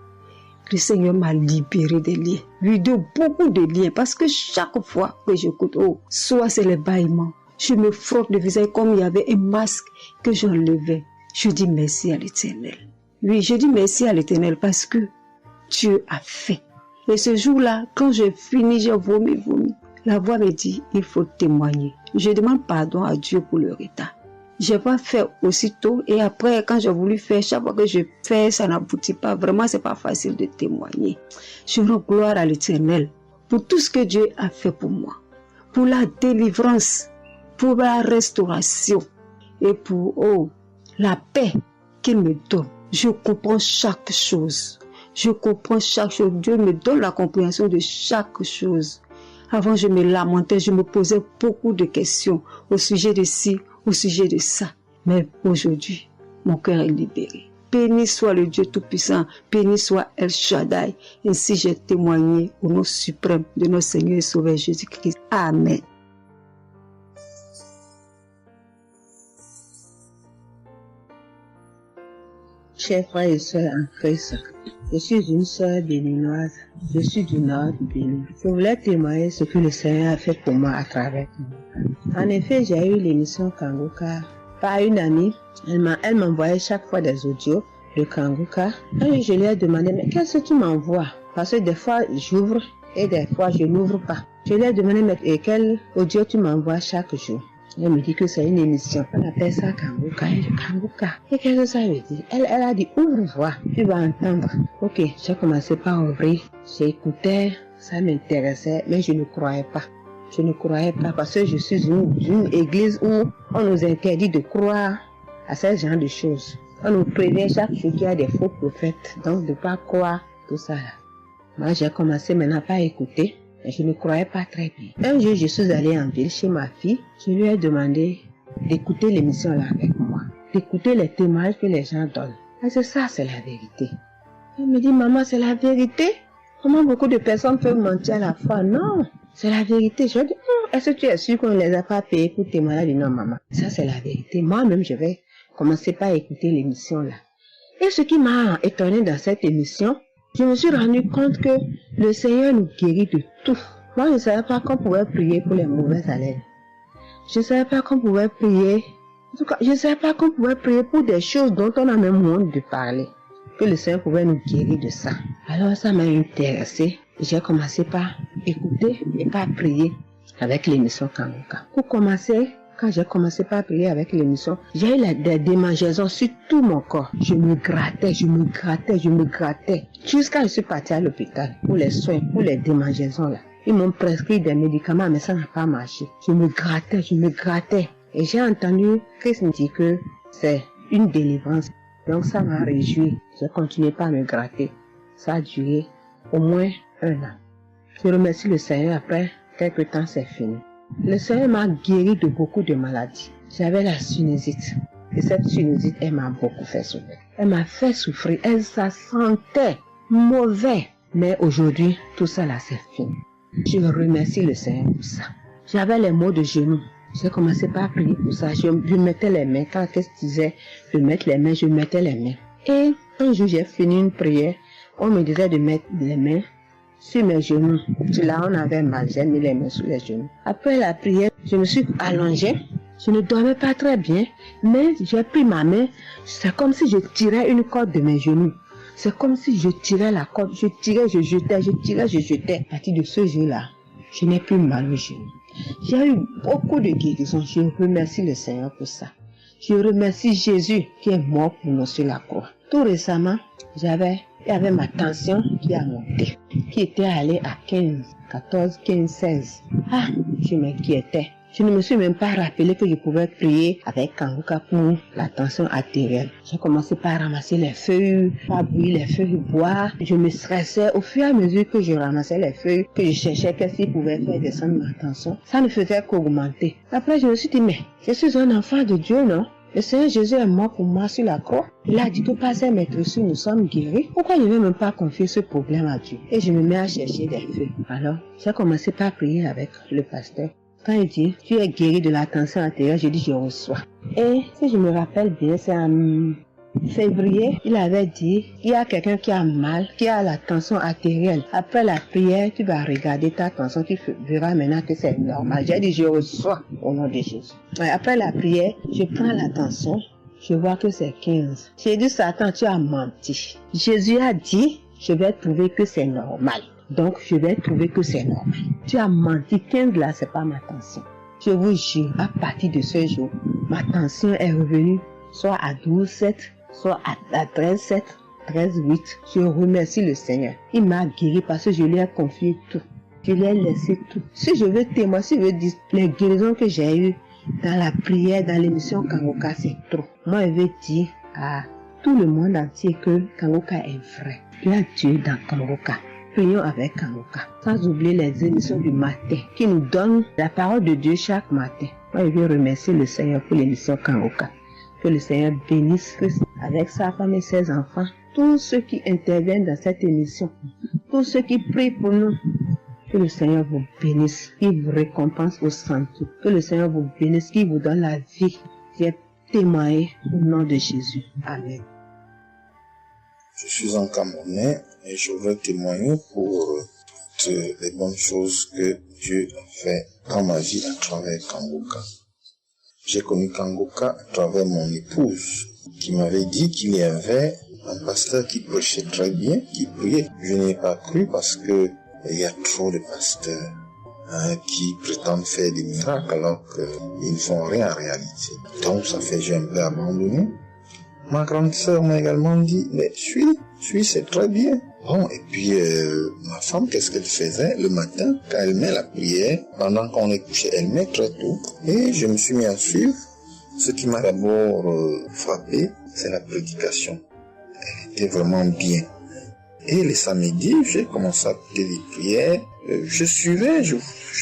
S18: Le Seigneur m'a libéré des liens. Oui, de beaucoup de liens. Parce que chaque fois que j'écoute, soit c'est les bâillements. Je me frotte le visage comme il y avait un masque que j'enlevais. Je dis merci à l'Éternel. Oui, je dis merci à l'Éternel parce que Dieu a fait. Et ce jour-là, quand j'ai fini, j'ai vomi. La voix me dit, il faut témoigner. Je demande pardon à Dieu pour le retard. Je n'ai pas fait aussitôt et après, quand j'ai voulu faire, chaque fois que je fais, ça n'aboutit pas. Vraiment, c'est pas facile de témoigner. Je rends gloire à l'Éternel pour tout ce que Dieu a fait pour moi. Pour la délivrance, pour la restauration et pour la paix qu'il me donne. Je comprends chaque chose. Dieu me donne la compréhension de chaque chose. Avant, je me lamentais, je me posais beaucoup de questions au sujet de ci, au sujet de ça. Mais aujourd'hui, mon cœur est libéré. Béni soit le Dieu Tout-Puissant, béni soit El Shaddai. Ainsi j'ai témoigné au nom suprême de notre Seigneur et Sauveur Jésus-Christ. Amen.
S10: Chers frères et sœurs en Christ, je suis une sœur béninoise. Je suis du nord du Bénin. Je voulais témoigner ce que le Seigneur a fait pour moi à travers moi. En effet, j'ai eu l'émission Kanguka par une amie. Elle m'envoyait chaque fois des audios de Kanguka. Et je lui ai demandé, mais qu'est-ce que tu m'envoies? Parce que des fois, j'ouvre et des fois, je n'ouvre pas. Je lui ai demandé, mais quel audio tu m'envoies chaque jour? Elle me dit que c'est une émission. On appelle ça Kanguka. Et qu'est-ce que ça veut dire? Elle a dit, ouvre-voix, tu vas entendre. Ok, j'ai commencé par ouvrir. J'écoutais, ça m'intéressait, mais je ne croyais pas. Parce que je suis une église où on nous interdit de croire à ce genre de choses. On nous prévient chaque jour qu'il y a des faux prophètes, donc de ne pas croire tout ça là. Moi, j'ai commencé maintenant par écouter. Je ne croyais pas très bien. Un jour, je suis allée en ville chez ma fille. Je lui ai demandé d'écouter l'émission là avec moi, d'écouter les témoignages que les gens donnent. Parce que ça, c'est la vérité. Elle me dit, maman, c'est la vérité? Comment beaucoup de personnes peuvent mentir à la fois? Non, c'est la vérité. Je lui ai dit, est-ce que tu es sûr qu'on ne les a pas payés pour témoigner? Elle dit, non, maman, ça c'est la vérité. Moi-même, je vais commencer par écouter l'émission là. Et ce qui m'a étonné dans cette émission, je me suis rendu compte que le Seigneur nous guérit de tout. Moi, je ne savais pas qu'on pouvait prier pour les mauvaises haleines. Je ne savais pas qu'on pouvait prier. En tout cas, je ne savais pas qu'on pouvait prier pour des choses dont on a même honte de parler. Que le Seigneur pouvait nous guérir de ça. Alors, ça m'a intéressé. J'ai commencé par écouter et par prier avec l'émission Kanguka. Pour commencer, quand j'ai commencé par prier avec l'émission, j'ai eu des démangeaisons sur tout mon corps. Je me grattais. Jusqu'à ce que je suis partie à l'hôpital pour les soins, pour les démangeaisons là.
S3: Ils m'ont prescrit des médicaments, mais ça n'a pas marché. Je me grattais. Et j'ai entendu Christ me dire que c'est une délivrance. Donc ça m'a réjoui. J'ai continué pas à me gratter. Ça a duré au moins 1 an. Je remercie le Seigneur, après quelques temps c'est fini. Le Seigneur m'a guéri de beaucoup de maladies. J'avais la sinusite. Et cette sinusite, elle m'a beaucoup fait souffrir. Elle m'a fait souffrir. Elle, ça sentait mauvais. Mais aujourd'hui, tout ça là, c'est fini. Je remercie le Seigneur pour ça. J'avais les maux de genoux. J'ai commencé par prier pour ça. Je mettais les mains. Quand qu'est-ce que disait de mettre les mains, je mettais les mains. Et un jour, j'ai fini une prière. On me disait de mettre les mains sur mes genoux. Là, on avait mal. J'ai mis les mains sur les genoux. Après la prière, je me suis allongée. Je ne dormais pas très bien, mais j'ai pris ma main. C'est comme si je tirais une corde de mes genoux. C'est comme si je tirais la corde. Je tirais, je jetais, je tirais, je jetais. À partir de ce jour-là, je n'ai plus mal aux genoux. J'ai eu beaucoup de guérisons. Je remercie le Seigneur pour ça. Je remercie Jésus qui est mort pour nous sur la croix. Tout récemment, il y avait ma tension qui a monté, qui était allée à 15, 14, 15, 16. Ah, je m'inquiétais. Je ne me suis même pas rappelé que je pouvais prier avec Kanguka pour la tension artérielle. J'ai commencé par ramasser les feuilles, par bouillir les feuilles bois. Je me stressais au fur et à mesure que je ramassais les feuilles, que je cherchais qu'est-ce qui pouvait faire descendre ma tension. Ça ne faisait qu'augmenter. Après, je me suis dit, mais je suis un enfant de Dieu, non? Le Seigneur Jésus est mort pour moi sur la croix. Il a dit que par ses maîtresses, nous sommes guéris. Pourquoi je ne vais même pas confier ce problème à Dieu? Et je me mets à chercher des feuilles. Alors, j'ai commencé par prier avec le pasteur. Quand il dit, tu es guéri de la tension artérielle, je dis, je reçois. Et si je me rappelle bien, c'est en février, il avait dit, il y a quelqu'un qui a mal, qui a la tension artérielle. Après la prière, tu vas regarder ta tension, tu verras maintenant que c'est normal. J'ai dit, je reçois au nom de Jésus. Et après la prière, je prends la tension, je vois que c'est 15. J'ai dit, Satan, tu as menti. Jésus a dit, je vais trouver que c'est normal. Donc, je vais trouver que c'est normal. Tu as menti, 15 là, c'est pas ma tension. Je vous jure, à partir de ce jour, ma tension est revenue soit à 12,7, soit à 13,7, 13,8. Je remercie le Seigneur. Il m'a guéri parce que je lui ai confié tout. Je lui ai laissé tout. Si je veux témoigner, si je veux dire les guérisons que j'ai eues dans la prière, dans l'émission Kanguka, c'est trop. Moi, je veux dire à tout le monde entier que Kanguka est vrai. Il y a Dieu dans Kanguka. Prions avec Kanguka, sans oublier les émissions du matin qui nous donnent la parole de Dieu chaque matin. Moi, je veux remercier le Seigneur pour l'émission Kanguka. Que le Seigneur bénisse Christ avec sa femme et ses enfants, tous ceux qui interviennent dans cette émission, tous ceux qui prient pour nous. Que le Seigneur vous bénisse, qu'il vous récompense au centre. Que le Seigneur vous bénisse, qu'il vous donne la vie. J'ai témoigné au nom de Jésus. Amen.
S19: Je suis un Camerounais et je veux témoigner pour toutes les bonnes choses que Dieu a fait dans ma vie à travers Kanguka. J'ai connu Kanguka à travers mon épouse qui m'avait dit qu'il y avait un pasteur qui prêchait très bien, qui priait. Je n'ai pas cru parce que il y a trop de pasteurs qui prétendent faire des miracles alors qu'ils ne font rien en réalité. Donc ça fait que j'ai un peu abandonné. Ma grande sœur m'a également dit, mais suis, c'est très bien. Bon, et puis ma femme, qu'est-ce qu'elle faisait le matin quand elle met la prière, pendant qu'on est couché, elle met très tôt. Et je me suis mis à suivre. Ce qui m'a d'abord frappé, c'est la prédication. Elle était vraiment bien. Et les samedis, j'ai commencé à écouter les prières. Je suivais, je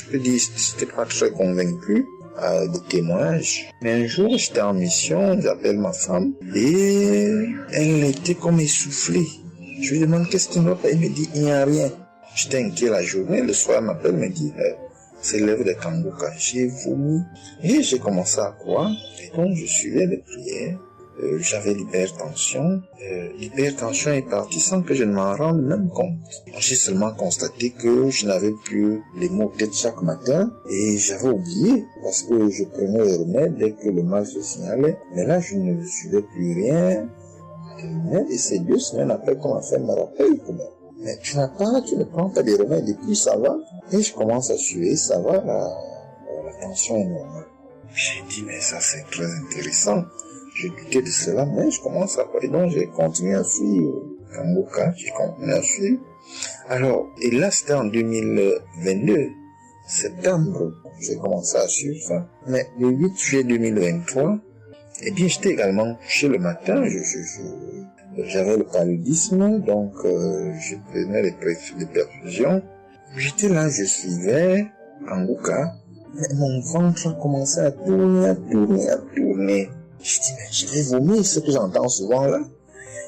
S19: peux dire, j'étais pas très convaincu de témoignages. Mais un jour, j'étais en mission, j'appelle ma femme, et elle était comme essoufflée. Je lui demande qu'est-ce qui ne va pas, elle me dit, il n'y a rien. J'étais inquiet la journée, le soir, elle m'appelle, me dit, c'est l'œuvre de Kanguka. J'ai vomi, et j'ai commencé à croire, et donc je suivais les prières. J'avais l'hypertension. L'hypertension est partie sans que je ne m'en rende même compte. J'ai seulement constaté que je n'avais plus les maux de tête chaque matin et j'avais oublié parce que je prenais les remèdes dès que le mal se signalait. Mais là, je ne suivais plus rien. Et c'est 2 semaines après qu'on m'a fait me rappel. Mais tu ne prends pas des remèdes et puis ça va. Et je commence à suivre, ça va, la tension est normale. J'ai dit, mais ça c'est très intéressant. Je doutais de cela, mais je commence à parler. Donc, j'ai continué à suivre Kanguka, j'ai continué à suivre. Alors, et là, c'était en 2022, septembre, j'ai commencé à suivre ça. Mais le 8 juillet 2023, eh bien, j'étais également couché le matin, j'avais le paludisme, donc je prenais les perfusions. J'étais là, je suivais Kanguka, mais mon ventre a commencé à tourner. Je dis, mais je vais vomir, ce que j'entends souvent là.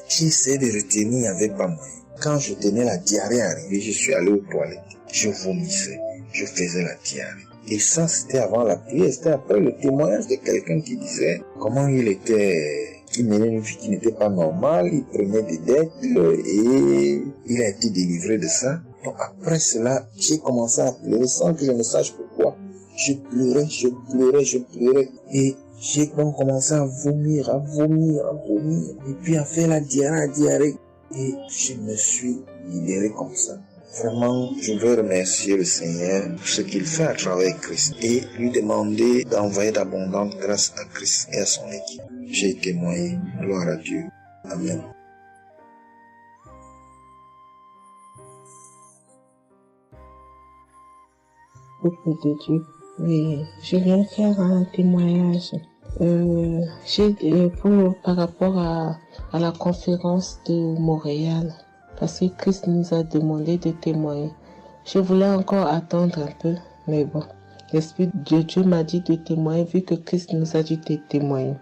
S19: J'ai essayé de retenir, il n'y avait pas moyen. Quand je tenais la diarrhée arrivée, je suis allé aux toilettes. Je vomissais, je faisais la diarrhée. Et ça, c'était avant la prière, c'était après le témoignage de quelqu'un qui disait comment il menait une vie qui n'était pas normale, il prenait des dettes et il a été délivré de ça. Donc après cela, j'ai commencé à pleurer sans que je ne sache pourquoi. Je pleurais. Et j'ai donc commencé à vomir. Et puis à faire la diarrhée. Et je me suis libéré comme ça. Vraiment, je veux remercier le Seigneur pour ce qu'il fait à travers Christ et lui demander d'envoyer d'abondantes grâces à Christ et à son équipe. J'ai témoigné. Gloire à Dieu. Amen.
S20: Peuple de Dieu. Oui, je viens faire un témoignage. Par rapport à la conférence de Montréal, parce que Christ nous a demandé de témoigner. Je voulais encore attendre un peu, mais bon, l'Esprit de Dieu m'a dit de témoigner vu que Christ nous a dit de témoigner.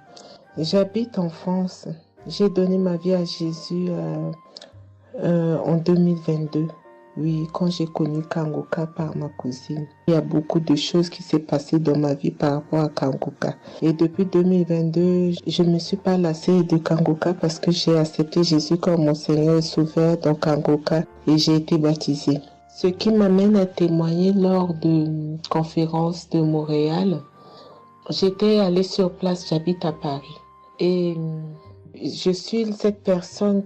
S20: J'habite en France. J'ai donné ma vie à Jésus en 2022. Oui, quand j'ai connu Kanguka par ma cousine. Il y a beaucoup de choses qui s'est passées dans ma vie par rapport à Kanguka. Et depuis 2022, je ne me suis pas lassée de Kanguka parce que j'ai accepté Jésus comme mon Seigneur et Sauveur dans Kanguka et j'ai été baptisée. Ce qui m'amène à témoigner lors de conférence de Montréal, j'étais allée sur place, j'habite à Paris. Et je suis cette personne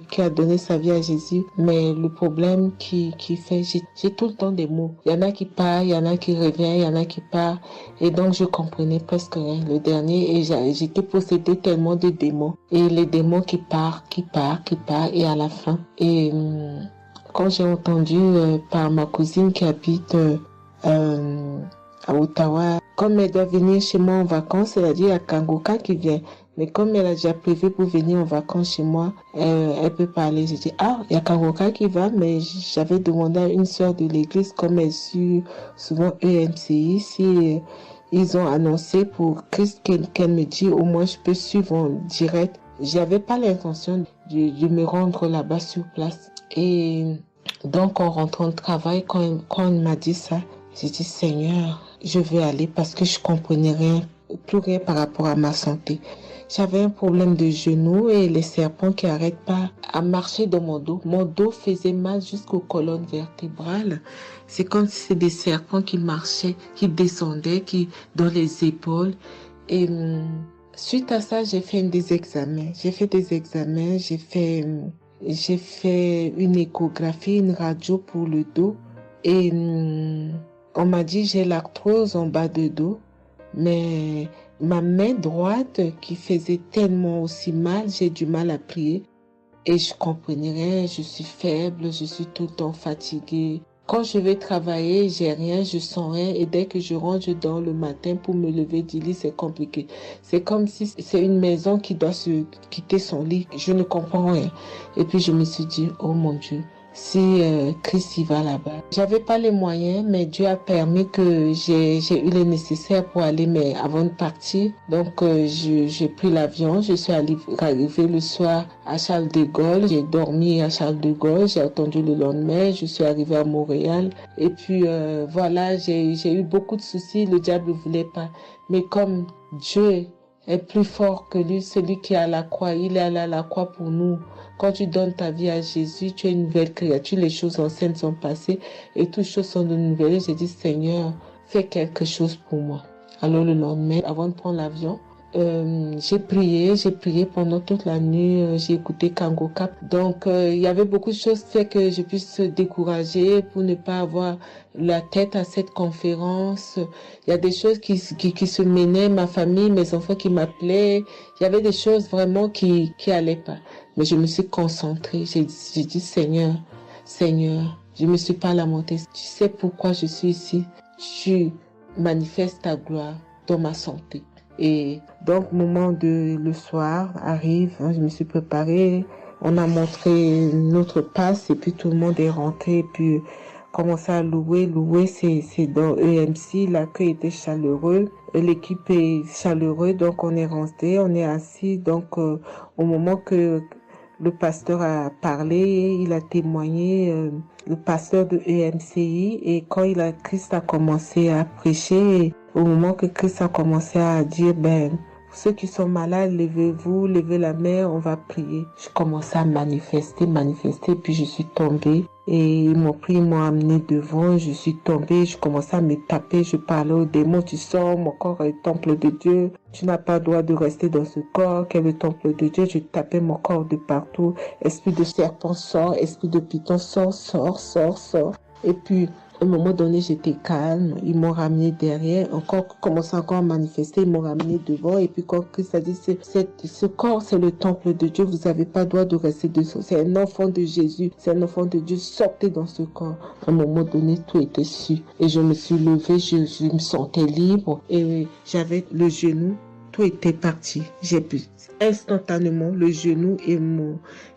S20: qui a donné sa vie à Jésus, mais le problème qui fait, j'ai tout le temps des mots. Il y en a qui partent, il y en a qui reviennent, il y en a qui partent, et donc je comprenais presque rien. Le dernier, et j'étais possédée tellement de démons, et les démons qui partent, et à la fin. Et quand j'ai entendu par ma cousine qui habite à Ottawa, comme elle doit venir chez moi en vacances, elle a dit il y a Kanguka qui vient. Mais comme elle a déjà prévu pour venir en vacances chez moi, elle peut parler. J'ai dit, il y a Kanguka qui va, mais j'avais demandé à une sœur de l'église, comme elle suit souvent EMCI, si ils ont annoncé pour Christ qu'elle me dit, au moins je peux suivre en direct. J'avais pas l'intention de me rendre là-bas sur place. Et donc, en rentrant de travail, quand elle m'a dit ça, j'ai dit, Seigneur, je veux aller parce que je comprenais plus rien par rapport à ma santé. J'avais un problème de genou et les serpents qui n'arrêtent pas à marcher dans mon dos. Mon dos faisait mal jusqu'aux colonnes vertébrales. C'est comme si c'était des serpents qui marchaient, qui descendaient, dans les épaules. Et suite à ça, j'ai fait des examens. J'ai fait une échographie, une radio pour le dos. Et on m'a dit j'ai l'arthrose en bas de dos. Mais ma main droite qui faisait tellement aussi mal, j'ai du mal à plier. Et je comprenais rien, je suis faible, je suis tout le temps fatiguée. Quand je vais travailler, j'ai rien, je sens rien. Et dès que je rentre, je dors le matin pour me lever du lit, c'est compliqué. C'est comme si c'est une maison qui doit se quitter son lit. Je ne comprends rien. Et puis je me suis dit, oh mon Dieu, si Christ y va là-bas. J'avais pas les moyens, mais Dieu a permis que j'ai eu les nécessaires pour aller, mais avant de partir. Donc j'ai pris l'avion, je suis arrivée le soir à Charles de Gaulle, j'ai dormi à Charles de Gaulle, j'ai attendu le lendemain, je suis arrivée à Montréal. Et puis voilà, j'ai eu beaucoup de soucis, le diable ne voulait pas. Mais comme Dieu est plus fort que lui, celui qui est à la croix, il est allé à la croix pour nous. Quand tu donnes ta vie à Jésus, tu es une nouvelle créature, les choses anciennes sont passées et toutes choses sont de nouvelles. J'ai dit, Seigneur, fais quelque chose pour moi. Alors le lendemain, avant de prendre l'avion, j'ai prié pendant toute la nuit, j'ai écouté Kanguka. Donc il y avait beaucoup de choses qui fait que je puisse se décourager pour ne pas avoir la tête à cette conférence. Il y a des choses qui se menaient, ma famille, mes enfants qui m'appelaient. Il y avait des choses vraiment qui allaient pas. Mais je me suis concentrée. J'ai dit, Seigneur, Seigneur, je ne me suis pas lamentée. Tu sais pourquoi je suis ici. Tu manifestes ta gloire dans ma santé. Et donc, le soir arrive, je me suis préparée. On a montré notre passe et puis tout le monde est rentré. Et puis, commencé à louer. Louer, c'est dans EMC. L'accueil était chaleureux. L'équipe est chaleureuse. Donc, on est rentré, on est assis. Donc, au moment que le pasteur a parlé, il a témoigné, le pasteur de EMCI. Et quand Christ a commencé à prêcher, au moment que Christ a commencé à dire, ceux qui sont malades, levez-vous, levez la main, on va prier. Je commençais à manifester, puis je suis tombée. Et ils m'ont pris, ils m'ont amené devant, je suis tombée, je commençais à me taper, je parlais aux démons, tu sors, mon corps est le temple de Dieu, tu n'as pas le droit de rester dans ce corps, qui est le temple de Dieu, je tapais mon corps de partout, esprit de serpent sort, esprit de python sort. Et puis, à un moment donné, j'étais calme. Ils m'ont ramené derrière. Commençé encore à manifester. Ils m'ont ramené devant. Et puis, quand Christ a dit, ce corps, c'est le temple de Dieu. Vous n'avez pas le droit de rester dessous. C'est un enfant de Jésus. C'est un enfant de Dieu. Sortez dans ce corps. À un moment donné, tout était su. Et je me suis levée. Je me sentais libre. Et j'avais le genou. Tout était parti. J'ai pu instantanément le genou et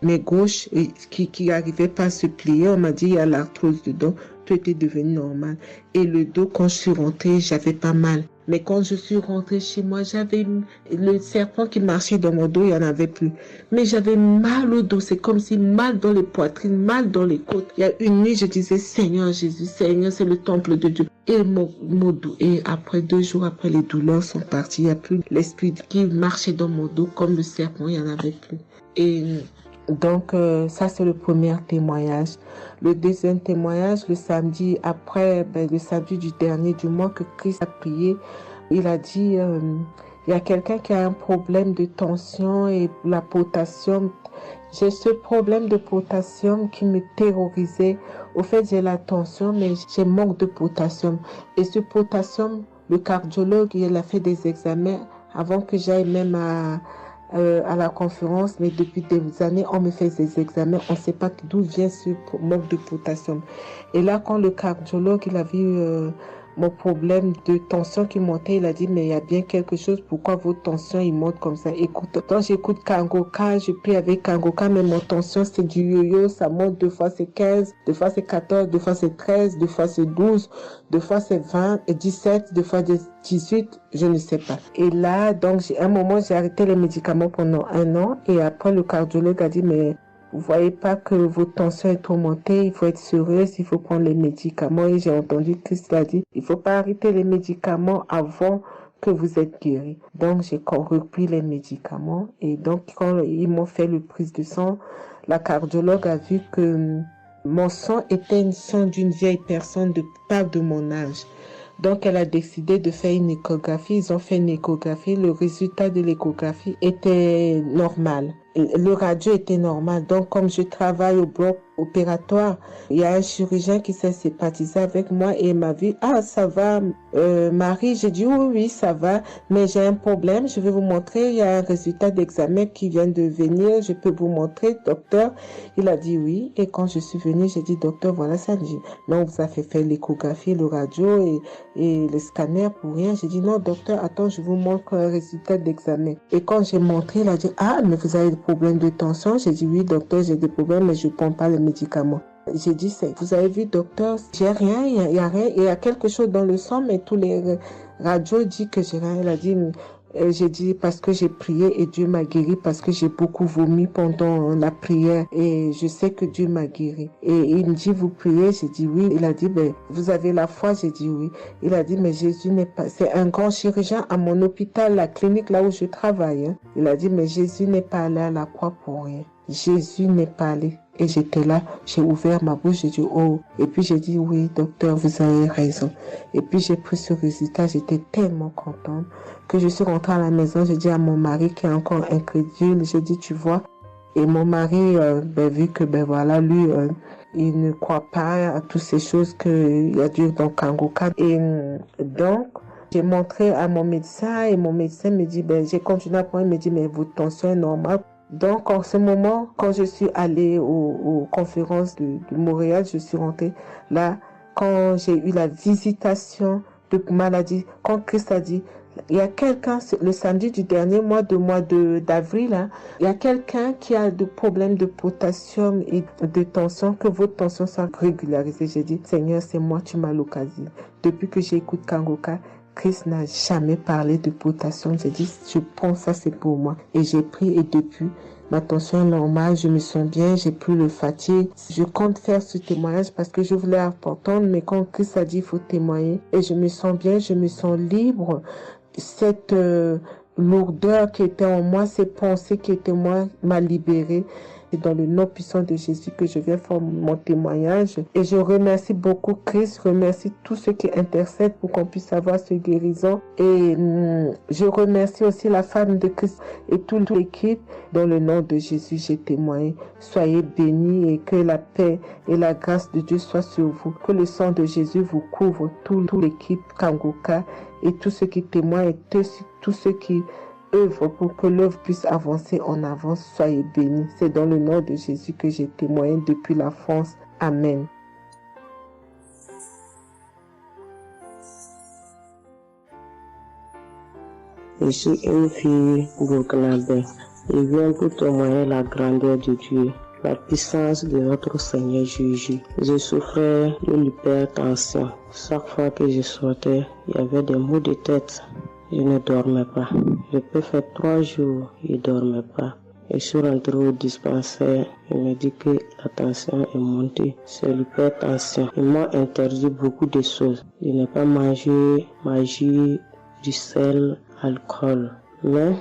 S20: mes gauches qui n'arrivaient pas à se plier. On m'a dit, il y a l'arthrose dedans. Tout était devenu normal. Et le dos, quand je suis rentrée, j'avais pas mal. Mais quand je suis rentrée chez moi, j'avais le serpent qui marchait dans mon dos, il n'y en avait plus. Mais j'avais mal au dos. C'est comme si mal dans les poitrines, mal dans les côtes. Il y a une nuit, je disais, Seigneur Jésus, Seigneur, c'est le temple de Dieu. Et mon dos. Et après 2 jours après, les douleurs sont parties. Il n'y a plus l'esprit qui marchait dans mon dos comme le serpent, il n'y en avait plus. Et donc, ça, c'est le premier témoignage. Le deuxième témoignage, le samedi après, le samedi du dernier du mois que Christ a prié, il a dit, il y a quelqu'un qui a un problème de tension et la potassium. J'ai ce problème de potassium qui me terrorisait. Au fait, j'ai la tension, mais j'ai manque de potassium. Et ce potassium, le cardiologue, il a fait des examens avant que j'aille même à la conférence, mais depuis des années, on me fait des examens, on ne sait pas d'où vient ce manque de potassium. Et là, quand le cardiologue, il a vu mon problème de tension qui montait, il a dit, mais il y a bien quelque chose, pourquoi votre tension, il monte comme ça? Écoute, quand j'écoute Kangoka, je prie avec Kangoka, mais mon tension, c'est du yo-yo, ça monte, 2 fois c'est 15, 2 fois c'est 14, 2 fois c'est 13, 2 fois c'est 12, 2 fois c'est 20, et 17, 2 fois 18, je ne sais pas. Et là, donc, un moment, j'ai arrêté les médicaments pendant 1 an, et après, le cardiologue a dit, mais vous voyez pas que votre tension est trop montée, il faut être sérieuse, il faut prendre les médicaments. Et j'ai entendu Christ a dit, il faut pas arrêter les médicaments avant que vous êtes guéri. Donc, j'ai repris les médicaments. Et donc, quand ils m'ont fait le prise de sang, la cardiologue a vu que mon sang était un sang d'une vieille personne pas de mon âge. Donc, elle a décidé de faire une échographie. Ils ont fait une échographie. Le résultat de l'échographie était normal. Le radio était normal. Donc, comme je travaille au bloc opératoire, il y a un chirurgien qui s'est sympathisé avec moi et il m'a vu, ah, ça va, Marie. J'ai dit, oui, ça va, mais j'ai un problème. Je vais vous montrer. Il y a un résultat d'examen qui vient de venir. Je peux vous montrer, docteur. Il a dit oui. Et quand je suis venue, j'ai dit, docteur, voilà ça. Non, on vous a fait faire l'échographie, le radio et le scanner pour rien. J'ai dit, non, docteur, attends, je vous montre un résultat d'examen. Et quand j'ai montré, il a dit, ah, mais vous avez des problèmes de tension? J'ai dit, oui, docteur, j'ai des problèmes, mais je ne prends pas les médicaments. J'ai dit, vous avez vu, docteur, j'ai rien, il y a rien, il y a quelque chose dans le sang, mais tous les radios disent que j'ai rien. Il a dit, j'ai dit parce que j'ai prié et Dieu m'a guéri, parce que j'ai beaucoup vomi pendant la prière et je sais que Dieu m'a guéri. Et il me dit, vous priez? J'ai dit oui. Il a dit, vous avez la foi? J'ai dit oui. Il a dit, mais Jésus n'est pas, c'est un grand chirurgien à mon hôpital, la clinique là où je travaille. Hein. Il a dit, mais Jésus n'est pas allé à la croix pour rien. Jésus n'est pas allé. Et j'étais là, j'ai ouvert ma bouche, j'ai dit oh. Et puis j'ai dit oui, docteur, vous avez raison. Et puis j'ai pris ce résultat, j'étais tellement contente que je suis rentrée à la maison, j'ai dit à mon mari qui est encore incrédule, j'ai dit tu vois. Et mon mari, vu que voilà, lui, il ne croit pas à toutes ces choses qu'il y a Dieu dans Kangoka. Et donc, j'ai montré à mon médecin et mon médecin me dit, j'ai continué à prendre, il me dit, mais votre tension est normale. Donc en ce moment, quand je suis allée aux conférences de Montréal, je suis rentrée là, quand j'ai eu la visitation de maladie, quand Christ a dit, il y a quelqu'un, le samedi du dernier mois d'avril, hein, il y a quelqu'un qui a des problèmes de potassium et de tension, que votre tension soit régularisée. J'ai dit, Seigneur, c'est moi, tu m'as localisé. Depuis que j'écoute Kangoka, Christ n'a jamais parlé de potassium. J'ai dit, je prends ça, c'est pour moi. Et j'ai pris, et depuis, ma tension est normale, je me sens bien, j'ai plus le fatigue. Je compte faire ce témoignage parce que je voulais entendre, mais quand Christ a dit, il faut témoigner, et je me sens bien, je me sens libre. Cette lourdeur qui était en moi, ces pensées qui étaient en moi, m'a libérée. C'est dans le nom puissant de Jésus que je viens faire mon témoignage. Et je remercie beaucoup Christ, je remercie tous ceux qui intercèdent pour qu'on puisse avoir ce guérison. Et je remercie aussi la femme de Christ et toute l'équipe. Dans le nom de Jésus, j'ai témoigné. Soyez bénis et que la paix et la grâce de Dieu soient sur vous. Que le sang de Jésus vous couvre, toute l'équipe Kangoka et tous ceux qui témoignent et tous ceux qui œuvre pour que l'œuvre puisse avancer en avant. Soyez bénis. C'est dans le nom de Jésus que j'ai témoigné depuis la France. Amen.
S14: Je suis une fille burkinabé. Je viens pour témoigner la grandeur de Dieu, la puissance de notre Seigneur Jésus. Je souffrais de l'hypertension. Chaque fois que je sortais, il y avait des maux de tête. Je ne dormais pas. Je peux faire 3 jours, je ne dormais pas. Et je suis rentré au dispensaire. Il me dit que la tension est montée. C'est l'hypertension. Ils m'ont interdit beaucoup de choses. Je n'ai pas mangé, du sel, alcool. Mais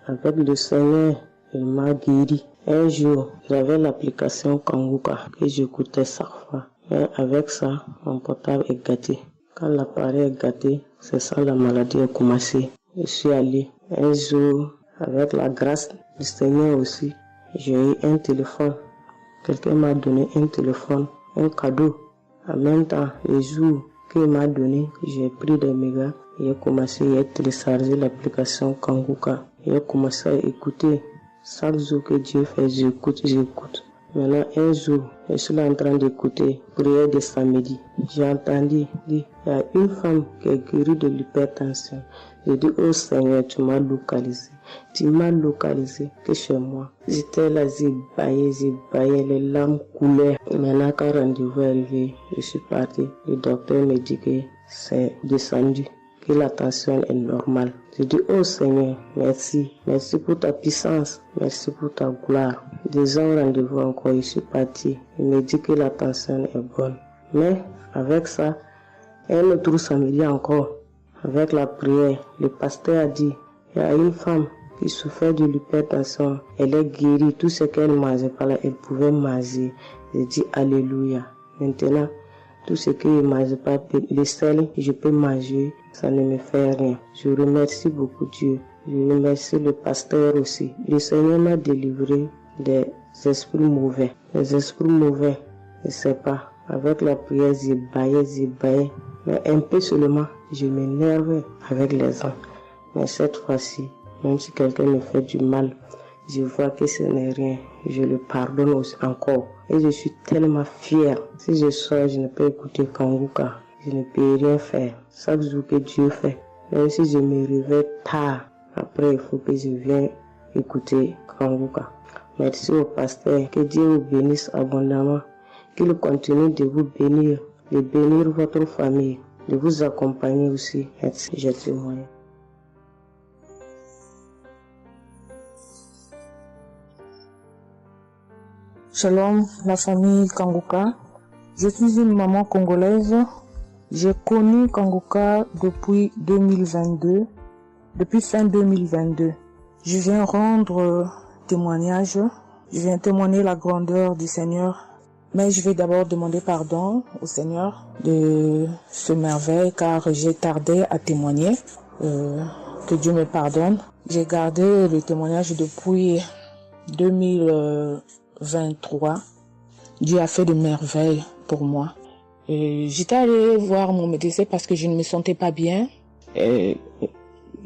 S14: avec le Seigneur, il m'a guéri. Un jour, j'avais l'application Kangoka que j'écoutais chaque fois. Mais avec ça, mon portable est gâté. Quand l'appareil est gâté, c'est ça la maladie a commencé. Je suis allé un jour, avec la grâce du Seigneur aussi, j'ai eu un téléphone. Quelqu'un m'a donné un téléphone, un cadeau. En même temps, le jour qu'il m'a donné, j'ai pris des mégas. J'ai commencé à télécharger l'application Kangoka. J'ai commencé à écouter. Chaque jour que Dieu fait, j'écoute. Maintenant, un jour, je suis là en train d'écouter prière de samedi. J'ai entendu dire, il y a une femme qui est guérie de l'hypertension. J'ai dit, oh Seigneur, tu m'as localisé. Tu m'as localisé que chez moi. J'étais là, j'ai baillé, les larmes coulaient. Maintenant, quand le rendez-vous est arrivé, je suis parti. Le docteur me dit que c'est descendu, que la tension est normale. Je dis, oh Seigneur, merci. Merci pour ta puissance. Merci pour ta gloire. Déjà au rendez-vous encore, je suis parti. Il me dit que la tension est bonne. Mais avec ça, un autre samedi encore, avec la prière, le pasteur a dit, il y a une femme qui souffrait de l'hypertension. Elle est guérie. Tout ce qu'elle mangeait par là, elle pouvait manger. J'ai dit, alléluia. Maintenant, tout ce que je ne mange pas, le sel, je peux manger, ça ne me fait rien. Je remercie beaucoup Dieu. Je remercie le pasteur aussi. Le Seigneur m'a délivré des esprits mauvais. Les esprits mauvais, je ne sais pas. Avec la prière, j'ai baillé. Mais un peu seulement, je m'énerve avec les gens. Mais cette fois-ci, même si quelqu'un me fait du mal, je vois que ce n'est rien. Je le pardonne aussi encore. Et je suis tellement fière. Si je sors, je ne peux écouter Kangoka. Je ne peux rien faire. Chaque jour que Dieu fait. Même si je me réveille tard, après il faut que je vienne écouter Kangoka. Merci au pasteur. Que Dieu vous bénisse abondamment. Qu'il continue de vous bénir, de bénir votre famille, de vous accompagner aussi. Merci, je témoigne.
S3: Shalom, la famille Kangoka. Je suis une maman congolaise. J'ai connu Kangoka depuis 2022, depuis fin 2022. Je viens rendre témoignage. Je viens témoigner la grandeur du Seigneur. Mais je vais d'abord demander pardon au Seigneur de ce merveille car j'ai tardé à témoigner. Que Dieu me pardonne. J'ai gardé le témoignage depuis 2023. Dieu a fait de merveilles pour moi. J'étais allée voir mon médecin parce que je ne me sentais pas bien. Elle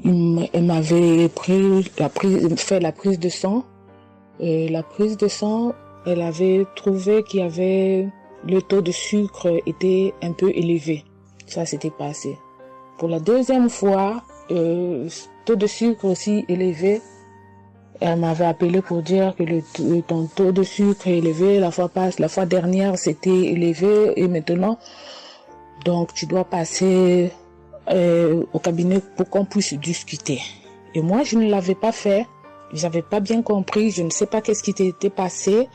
S3: m'avait fait la prise de sang. Et la prise de sang, elle avait trouvé qu'il y avait le taux de sucre était un peu élevé. Ça s'était passé. Pour la deuxième fois, taux de sucre aussi élevé. Elle m'avait appelé pour dire que ton taux de sucre est élevé. La fois dernière, c'était élevé et maintenant, donc tu dois passer au cabinet pour qu'on puisse discuter. Et moi, je ne l'avais pas fait. J'avais pas bien compris. Je ne sais pas qu'est-ce qui t'était passé.